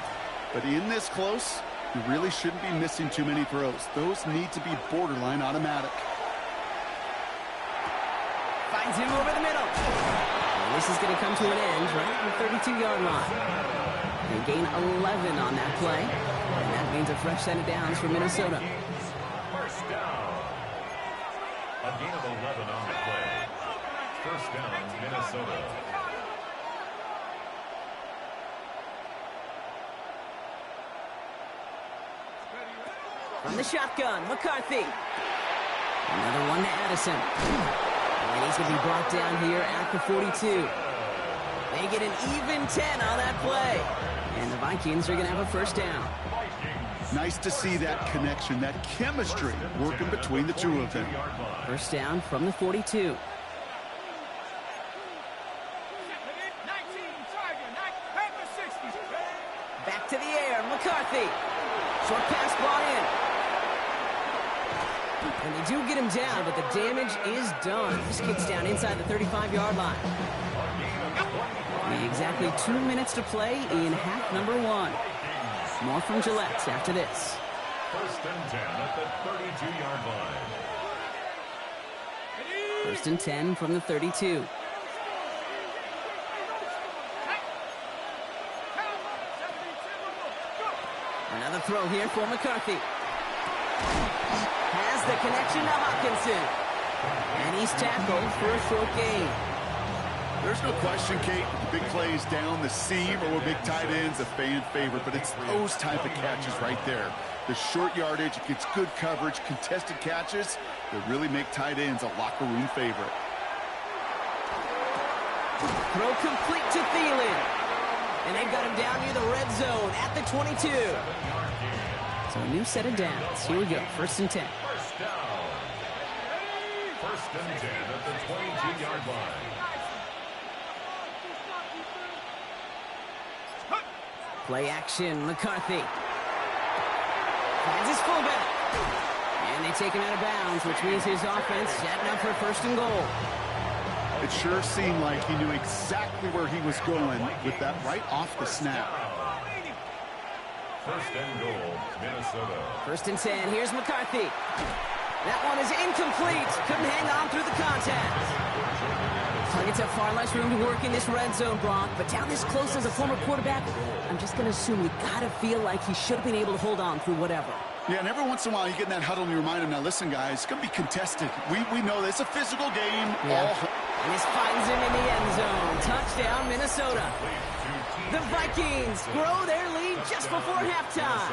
But in this close, you really shouldn't be missing too many throws. Those need to be borderline automatic. Finds him over the middle. And this is going to come to an end right at the 32-yard line. They gain 11 on that play. And that means a fresh set of downs for Minnesota. 1st down. A gain of 11 on the play. 1st down, Minnesota. From the shotgun, McCarthy. Another one to Addison. And he's going to be brought down here at the 42. They get an even 10 on that play. And the Vikings are going to have a 1st down. Nice to see that connection, that chemistry working between the two of them. 1st down from the 42. Back to the air, McCarthy. Short pass brought in. And they do get him down, but the damage is done. This kicks down inside the 35-yard line. Exactly 2 minutes to play in half number 1. More from Gillette after this. 1st and 10 at the 32-yard line. 1st and 10 from the 32. Another throw here for McCarthy. Has the connection to Hawkinson. And he's tackled for a short gain. There's no question, Kate, the big plays down the seam or big tight ends, a fan favorite, but it's those type of catches right there. The short yardage, it gets good coverage, contested catches that really make tight ends a locker room favorite. Throw complete to Thielen. And they've got him down near the red zone at the 22. So a new set of downs. Here we go, 1st and 10. 1st down. 1st and 10 at the 22-yard line. Play action, McCarthy. Finds his fullback. And they take him out of bounds, which means his offense setting up for 1st and goal. It sure seemed like he knew exactly where he was going with that right off the snap. 1st and goal, Minnesota. 1st and 10, here's McCarthy. That one is incomplete. Couldn't hang on through the contact. Targets have far less room to work in this red zone, Brock, but down this close as a former quarterback, I'm just going to assume you got to feel like he should have been able to hold on through whatever. Yeah, and every once in a while you get in that huddle and you remind him, now listen, guys, it's going to be contested. We know this. It's a physical game. Yeah. And this finds him in the end zone. Touchdown, Minnesota. The Vikings grow their lead just before halftime.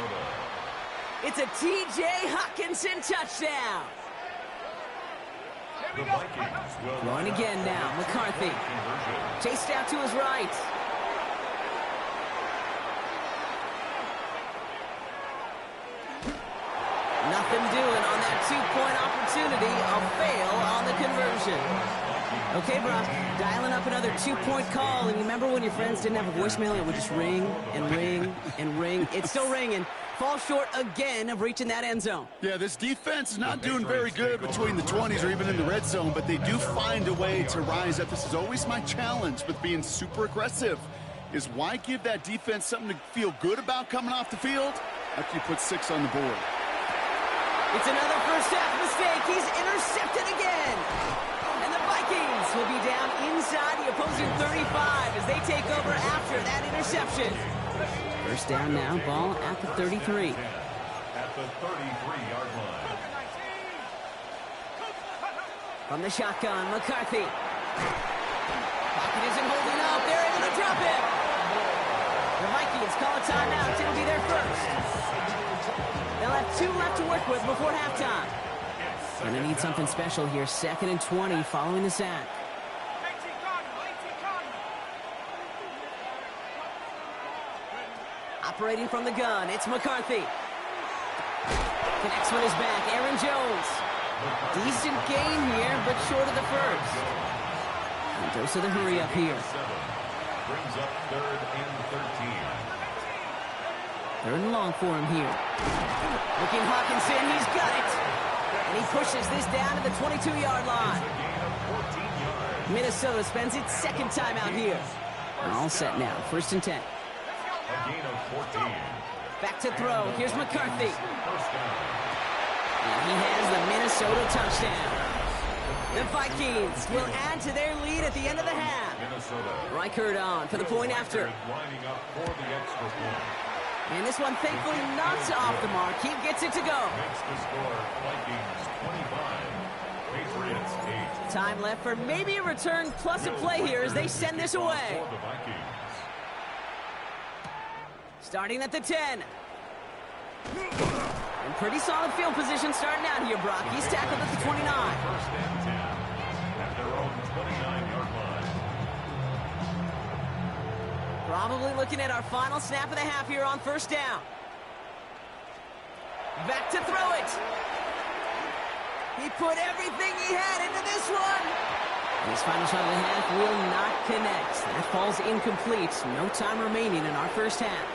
It's a T.J. Hawkinson touchdown. Going again now, McCarthy. Chased out to his right. Nothing doing on that two-point opportunity. A fail on the conversion. Okay, Brock, dialing up another two-point call. And you remember when your friends didn't have a voicemail? It would just ring and ring and ring. It's still ringing. Fall short again of reaching that end zone. Yeah, this defense is not doing very good between the 20s or even in the red zone, but they do find a way to rise up. This is always my challenge with being super aggressive, is why give that defense something to feel good about coming off the field after you put 6 on the board? It's another first half mistake. He's intercepted again. And the Vikings will be down inside the opposing 35 as they take over after that interception. First down now, ball at the 33. At the 33-yard line. From the shotgun, McCarthy. Pocket isn't holding up. They're able to drop it. The Vikings call a timeout. It'll be their first. They'll have 2 left to work with before halftime. And they need something special here. 2nd and 20 following the sack. Operating from the gun, it's McCarthy. Connects with his back, Aaron Jones. Decent gain here, but short of the first. And dose of the hurry up here. Brings up 3rd and 13. 3rd and long for him here. Looking Hawkinson, he's got it. And he pushes this down to the 22-yard line. Minnesota spends its 2nd timeout here. All set now, 1st and 10. A gain of 14. Back to throw. Here's McCarthy. And he has the Minnesota touchdown. The Vikings will add to their lead at the end of the half. Reichert on for the point after. Lining up for the extra point. And this one thankfully not off the mark. He gets it to go. Makes the score Vikings 25, Patriots 8. Time left for maybe a return plus a play here as they send this away. For the Vikings. Starting at the 10. And pretty solid field position starting out here, Brock. He's tackled at the 29. 1st and 10 at their own 29-yard line. Probably looking at our final snap of the half here on 1st down. Back to throw it. He put everything he had into this one. And his final shot of the half will not connect. That falls incomplete. No time remaining in our 1st half.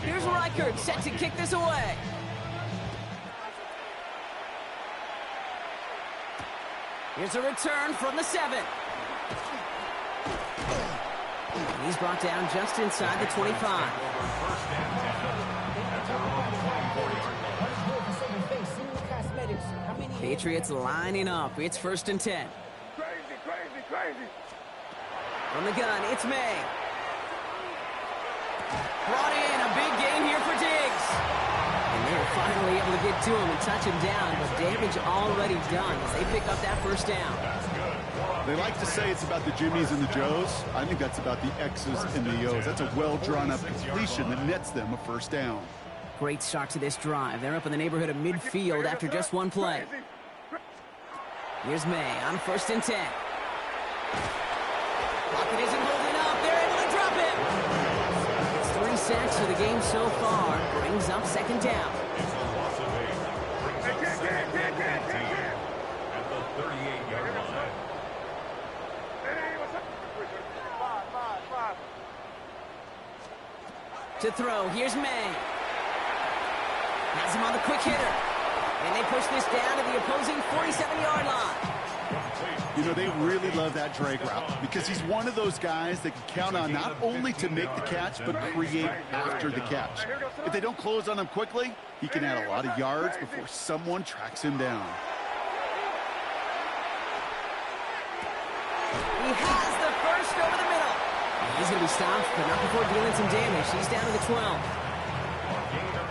Here's Reichert set to kick this away. Here's a return from the 7. And he's brought down just inside the 25. Patriots lining up. It's 1st and 10. Crazy. From the gun, it's May. Brought in, a big gain here for Diggs. And they're finally able to get to him and touch him down, but damage already done as they pick up that 1st down. They like to say it's about the Jimmies and the Joes. I think that's about the X's and the O's. That's a well-drawn-up completion that nets them a 1st down. Great start to this drive. They're up in the neighborhood of midfield after just one play. Here's May on 1st and 10. Pocket isn't holding up. They're able to drop it. It's 3 sacks for the game so far. Brings up 2nd down. It's a loss of 8. Brings up 2nd and 19 at the 38-yard line. To throw, here's May. Has him on the quick hitter. And they push this down to the opposing 47-yard line. You know, they really love that drag route because he's one of those guys that can count on not only to make the catch, but create after the catch. If they don't close on him quickly, he can add a lot of yards before someone tracks him down. He has the first over the middle. He's going to be stopped, but not before dealing some damage. He's down to the 12.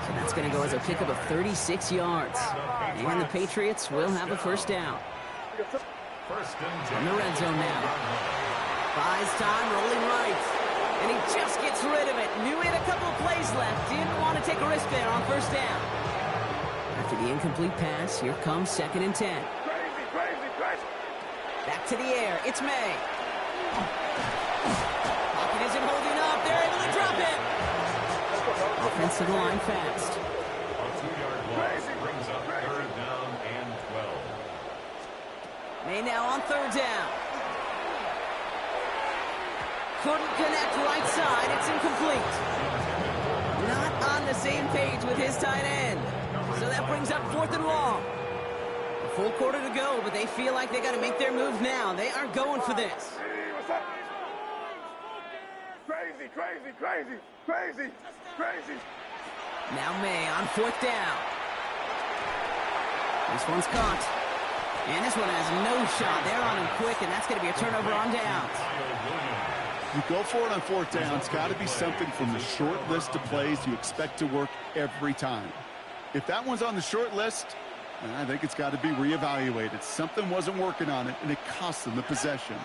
So that's going to go as a pickup of 36 yards. And the Patriots will have a 1st down. In the red zone now. Buys time, rolling right. And he just gets rid of it. Knew he had a couple of plays left. Didn't want to take a risk there on 1st down. After the incomplete pass, here comes 2nd and 10. Crazy. Back to the air. It's May. Pocket isn't holding up. They're able to drop it. Offensive line fast. A 2-yard loss brings up 3rd down and 12. May now on 3rd down. Couldn't connect right side. It's incomplete. Not on the same page with his tight end. So that brings up 4th and long. A full quarter to go, but they feel like they got to make their move now. They are going for this. Crazy, crazy, crazy, crazy, crazy. Now May on 4th down. This one's caught. And this one has no shot. They're on him quick, and that's going to be a turnover on downs. You go for it on 4th down. It's got to be something from the short list of plays you expect to work every time. If that one's on the short list, I think it's got to be reevaluated. Something wasn't working on it, and it cost them the possession.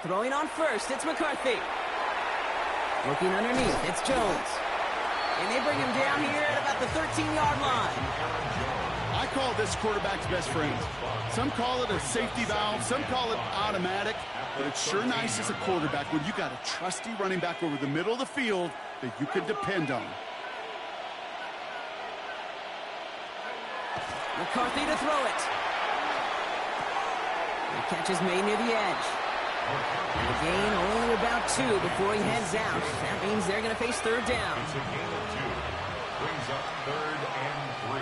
Throwing on first, it's McCarthy. Looking underneath, it's Jones. And they bring him down here at about the 13-yard line. I call this quarterback's best friend. Some call it a safety valve, some call it automatic, but it's sure nice as a quarterback when you got a trusty running back over the middle of the field that you can depend on. McCarthy to throw it. The catch is made near the edge. And a gain only about 2 before he heads out. That means they're going to face 3rd down. It's a gain of 2. Brings up 3rd and 3.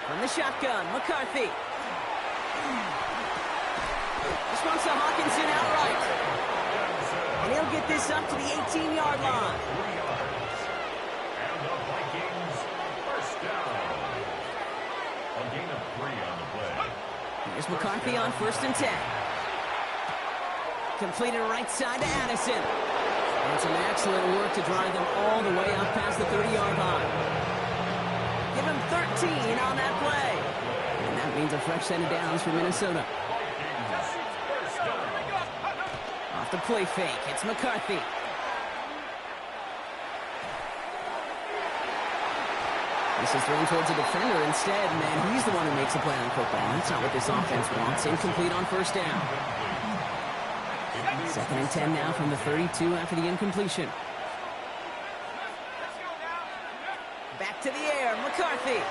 From the shotgun, McCarthy. This one's to Hawkinson outright. And he'll get this up to the 18-yard line. 3 yards. And the Vikings first down. A gain of 3 on the play. Here's McCarthy on 1st and 10. Completed right side to Addison. And some excellent work to drive them all the way up past the 30-yard line. Give him 13 on that play. And that means a fresh set of downs for Minnesota. Off the play fake, it's McCarthy. This is thrown towards a defender instead, and he's the one who makes a play on football. That's not what this offense wants. Incomplete on 1st down. 2nd and 10 now from the 32 after the incompletion. Back to the air, McCarthy.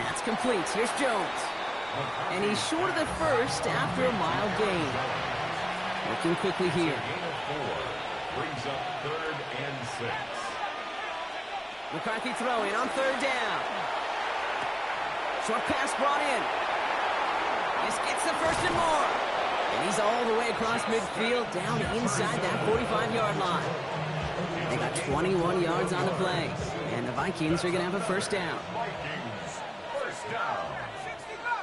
That's complete. Here's Jones. And he's short of the first after a mild gain. Looking quickly here. Gain of 4. Brings up 3rd and 6. McCarthy throwing on 3rd down. Short pass brought in. This gets the first and more. And he's all the way across midfield down inside that 45-yard line. They got 21 yards on the play. And the Vikings are going to have a first down. Vikings first down.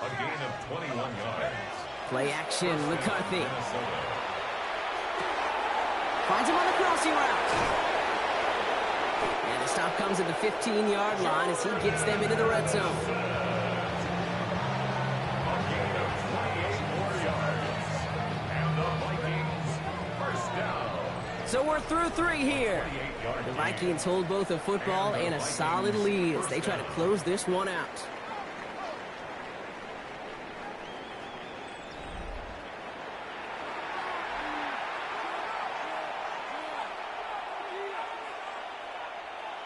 A gain of 21 yards. Play action, McCarthy. Minnesota. Finds him on the crossing route. And the stop comes at the 15-yard line as he gets them into the red zone. A gain of 28 more yards. And the Vikings first down. So we're through 3 here. The Vikings hold both a football and a solid lead as they try to close this one out.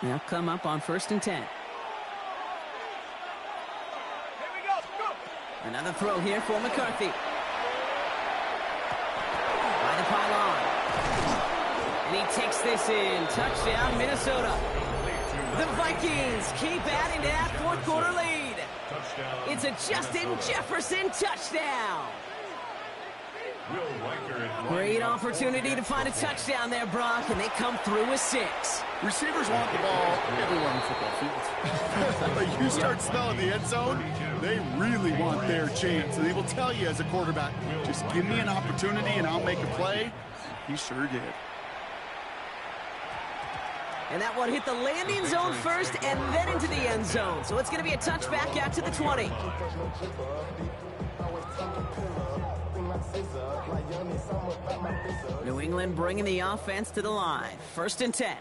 They'll come up on 1st and 10. Another throw here for McCarthy. By the pylon. And he takes this in. Touchdown, Minnesota. The Vikings keep adding to that 4th quarter lead. It's a Justin Jefferson touchdown. Great opportunity to find a touchdown there, Brock, and they come through with 6. Receivers want the ball everywhere on football fields. But you start smelling the end zone, they really want their chance. And they will tell you as a quarterback, just give me an opportunity and I'll make a play. He sure did. And that one hit the landing zone first and then into the end zone. So it's going to be a touchback out to the 20. New England bringing the offense to the line. 1st and 10.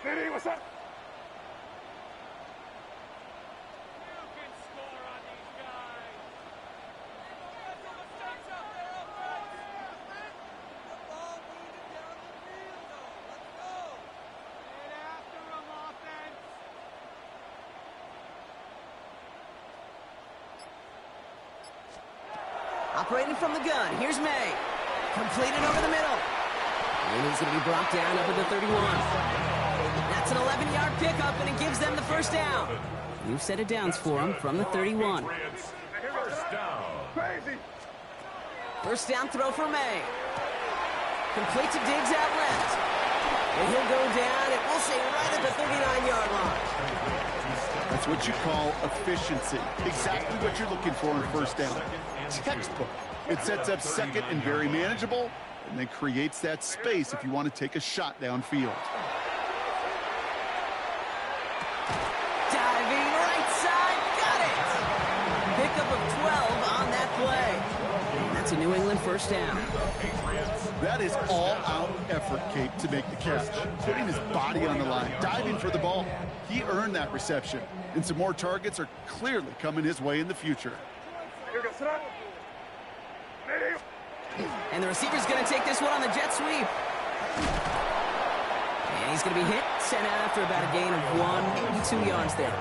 Diddy, what's up? Operating from the gun, here's May. Completed over the middle. And he's going to be brought down up at the 31. That's That's an 11-yard pickup, and it gives them the first down. You've set it downs for them from the 31. First down. Crazy. First down throw for May. Complete to Diggs out left. And he'll go down, and we'll say right at the 39-yard line. That's what you call efficiency. Exactly what you're looking for in first down. Textbook. It sets up second and very manageable, and then creates that space if you want to take a shot downfield. Diving right side, got it! Pickup of 12 on that play. And that's a New England first down. That is all-out effort, Kate, to make the catch. Putting his body on the line, diving for the ball. He earned that reception, and some more targets are clearly coming his way in the future. And the receiver's going to take this one on the jet sweep. And he's going to be hit, sent out after about a gain of 1, maybe 2 yards there.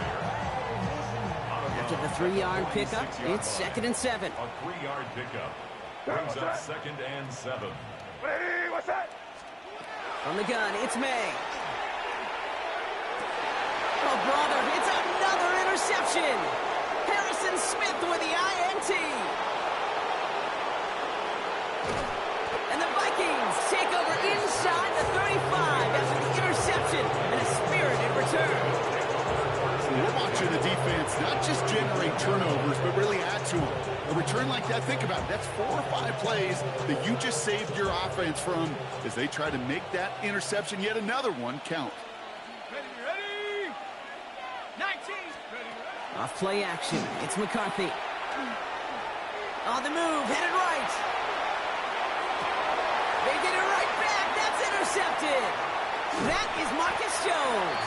After the 3-yard pickup, it's 2nd and 7. A 3-yard pickup brings up 2nd and 7. Hey, what's that? From the gun, it's May. Oh, brother, it's another interception. Harrison Smith with the INT. And the Vikings take over inside the 35 after the interception and a spirited return. We're watching the defense not just generate turnovers, but really add to them. A return like that, think about it. That's 4 or 5 plays that you just saved your offense from as they try to make that interception, yet another one, count. Ready? 19. Off play action. It's McCarthy. On the move, headed right. They get it right back. That's intercepted. That is Marcus Jones.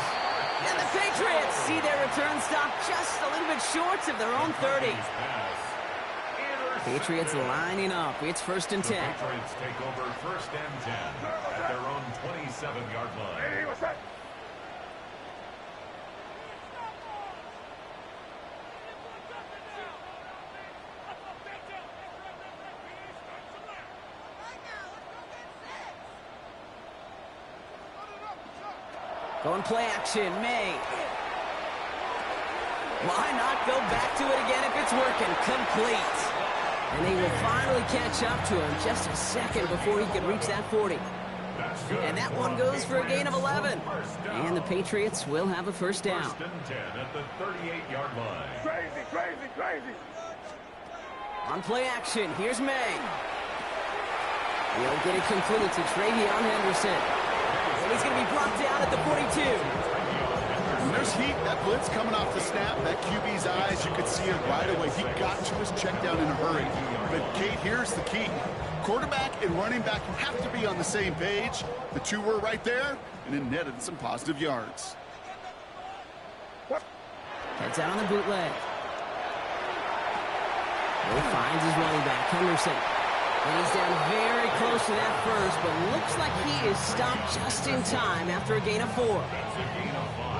And the Patriots see their return stop just a little bit short of their own 30. Patriots lining up. It's 1st and 10. The Patriots take over 1st and 10 at their own 27-yard line. Hey, what's that? Going play action, May. Why not go back to it again if it's working? Complete. And they will finally catch up to him just a second before he could reach that 40. And that one goes for a gain of 11. And the Patriots will have a first down. 1st and 10 at the 38-yard line. Crazy, crazy, crazy. On play action, here's May. He'll get it complete to Travion Henderson. And he's going to be brought down at the 42. When there's heat, that blitz coming off the snap, that QB's eyes, you could see it right away. He got to his check down in a hurry. But, Kate, here's the key. Quarterback and running back have to be on the same page. The two were right there, and it netted some positive yards. Heads out on the bootleg. He finds his running back, Henderson. And he's down very close to that first, but looks like he is stopped just in time after a gain of 4.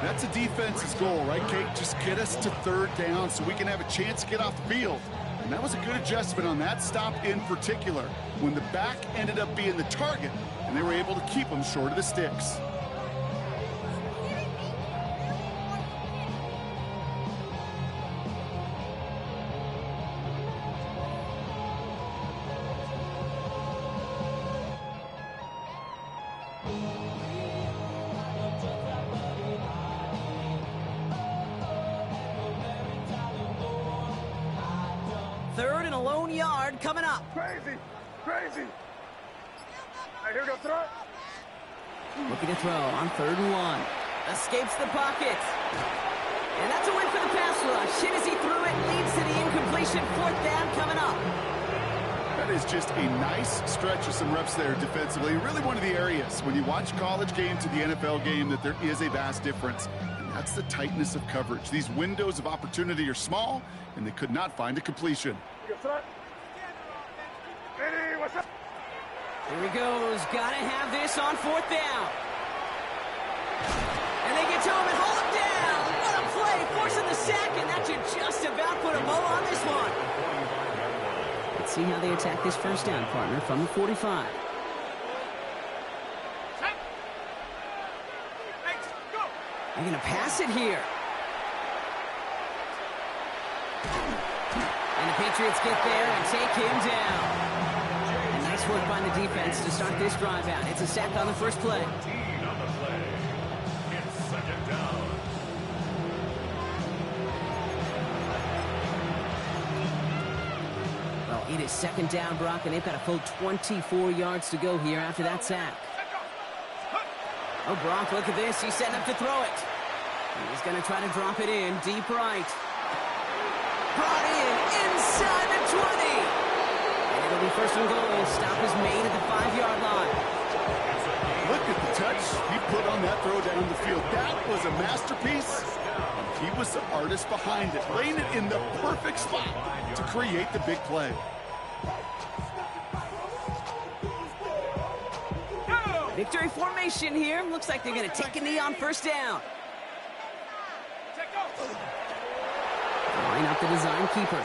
That's a defense's goal, right, Kate? Just get us to 3rd down so we can have a chance to get off the field. And that was a good adjustment on that stop in particular, when the back ended up being the target, and they were able to keep him short of the sticks. Third and a lone yard coming up. Crazy, crazy. Hey, here we go, throw. Looking to throw on 3rd and 1. Escapes the pocket. And that's a win for the pass rush. Hit as he threw it, leads to the incompletion. 4th down coming up. That is just a nice stretch of some reps there defensively. Really one of the areas when you watch college game to the NFL game that there is a vast difference. And that's the tightness of coverage. These windows of opportunity are small, and they could not find a completion. Here he goes. Gotta have this on 4th down. And they get to him and hold him down. What a play. Forcing the sack, and that should just about put a bow on this one. Let's see how they attack this first down, partner, from the 45. They're going to pass it here. And the Patriots get there and take him down. And nice work by the defense to start this drive out. It's a sack on the first play. 14 on the play. It's second down. Well, it is second down, Brock, and they've got a full 24 yards to go here after that sack. Oh, Brock, look at this. He's setting up to throw it. He's going to try to drop it in deep right. Brought in inside the 20. And it'll be first and goal. Stop is made at the 5-yard line. Look at the touch he put on that throw down the field. That was a masterpiece. He was the artist behind it, laying it in the perfect spot to create the big play. Victory formation here. Looks like they're going to take a knee on first down. Line up the design keeper.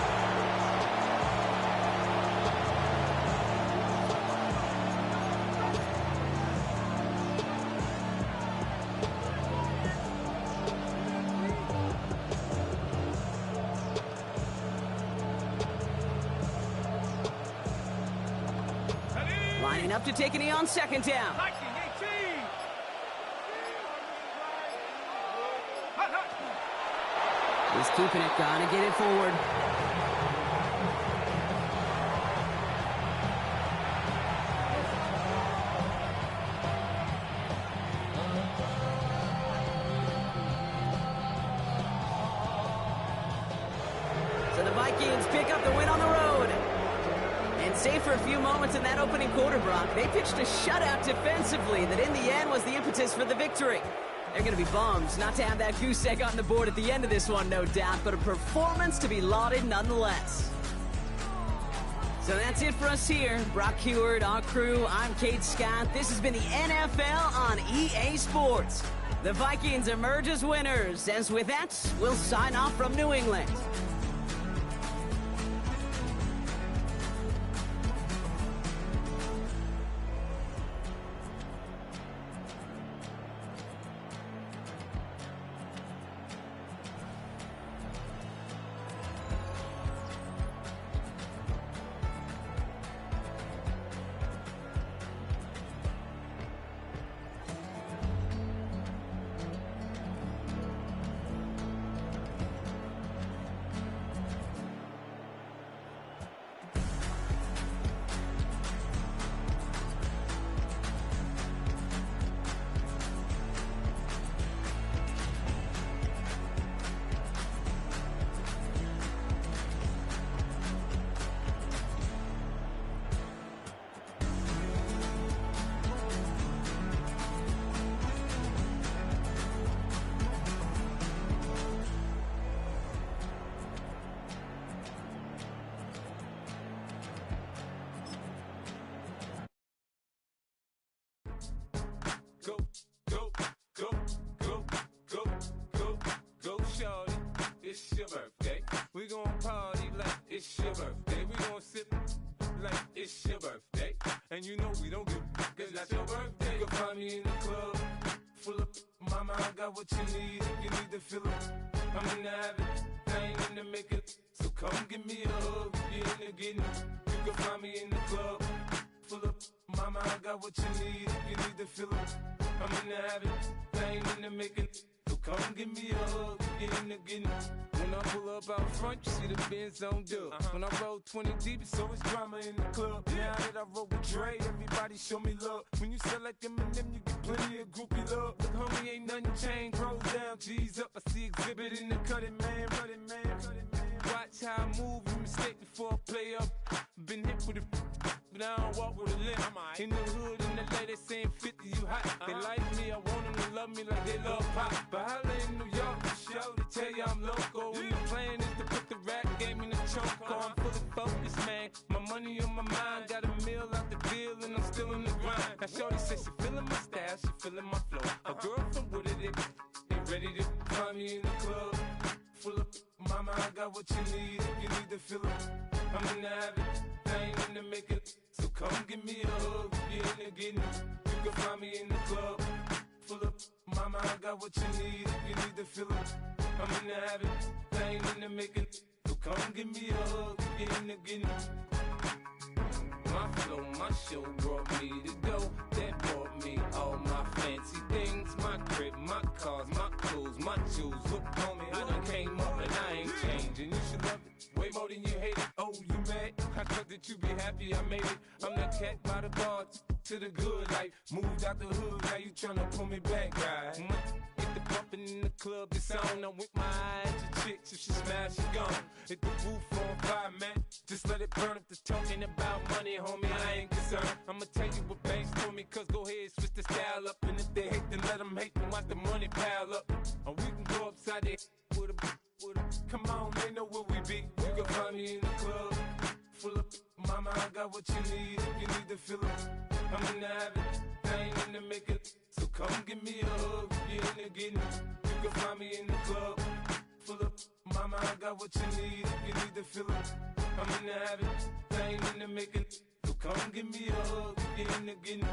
Lining up to take a knee on second down. He's keeping it, gotta get it forward. So the Vikings pick up the win on the road. And save for a few moments in that opening quarter, Brock, they pitched a shutout defensively that in the end was the impetus for the victory. They're going to be bummed not to have that goose egg on the board at the end of this one, no doubt, but a performance to be lauded nonetheless. So that's it for us here. Brock Heward, our crew, I'm Kate Scott. This has been the NFL on EA Sports. The Vikings emerge as winners, as with that, we'll sign off from New England. We gon' party like it's your birthday. We gon' sip like it's your birthday. And you know we don't give cause that's your birthday. You can find me in the club, full of mama, I got what you need. If you need to fill it, I'm in the habit, I ain't in the making. So come give me a hug, if you're in the getting. You can find me in the club, full of mama, I got what you need. If you need to fill it, I'm in the habit, I ain't in the making. So come give me a hug, get in the getting. When I pull up out front, you see the Benz on dub. When I roll 20 deep, it's always drama in the club. Now that I roll with Dre, everybody show me love. When you sell like Eminem, you get plenty of groupie love. Look, homie, ain't nothing changed. Roll down, G's up. I see exhibit in the cutting, man. Watch how I move, you mistake before I play up. Been hit with it, but I don't walk with a limp. In the hood, in the LA, they saying 50, you hot. They like me, I want them to love me like they love pop. But holla in New York, show to tell you I'm local. When the plan is to put the rap game in the choke. I'm fully focused, man. My money on my mind, got a meal out the deal, and I'm still in the grind. Now shorty says she feeling my style, she feeling my flow. A girl from Wooded, they ready to find me in the club. Full of mama, I got what you need. If you need to fill it, I'm in the habit, I ain't in the making. So come give me a hug, if you're in the getting. You can find me in the club. Full of mama, Mama, I got what you need if you need to feel it. I'm in the habit, I ain't in the making. So come give me a hug, get in the getting. My flow, my show brought me to go. That brought me all my fancy things. My crib, my cars, my clothes, my shoes. Look, homie, I done came up and I ain't changing. You should love it way more than you hate it. Oh, you mad? I thought that you be happy I made it. I'm that cat by the bar to the good life. Moved out the hood, now you tryna pull me back, right? Hit the bumpin' in the club, it's on. I'm with my eyes to chicks, if she smash, she gone. Hit the roof on fire, man. Just let it burn if the talking about money, homie, I ain't concerned. I'ma tell you what banks told me, cause go ahead, switch the style up. And if they hate, then let them hate, then watch the money pile up. Or we can go upside there with a. Come on, they know where we be. You can find me in the club, full of. Mama, I got what you need if you need to feel it. I'm in the habit, I ain't in the making. So come give me a hug, get in the getting. You can find me in the club, full of. Mama, I got what you need if you need to feel it. I'm in the habit, I ain't in the making. So come give me a hug, get in the getting.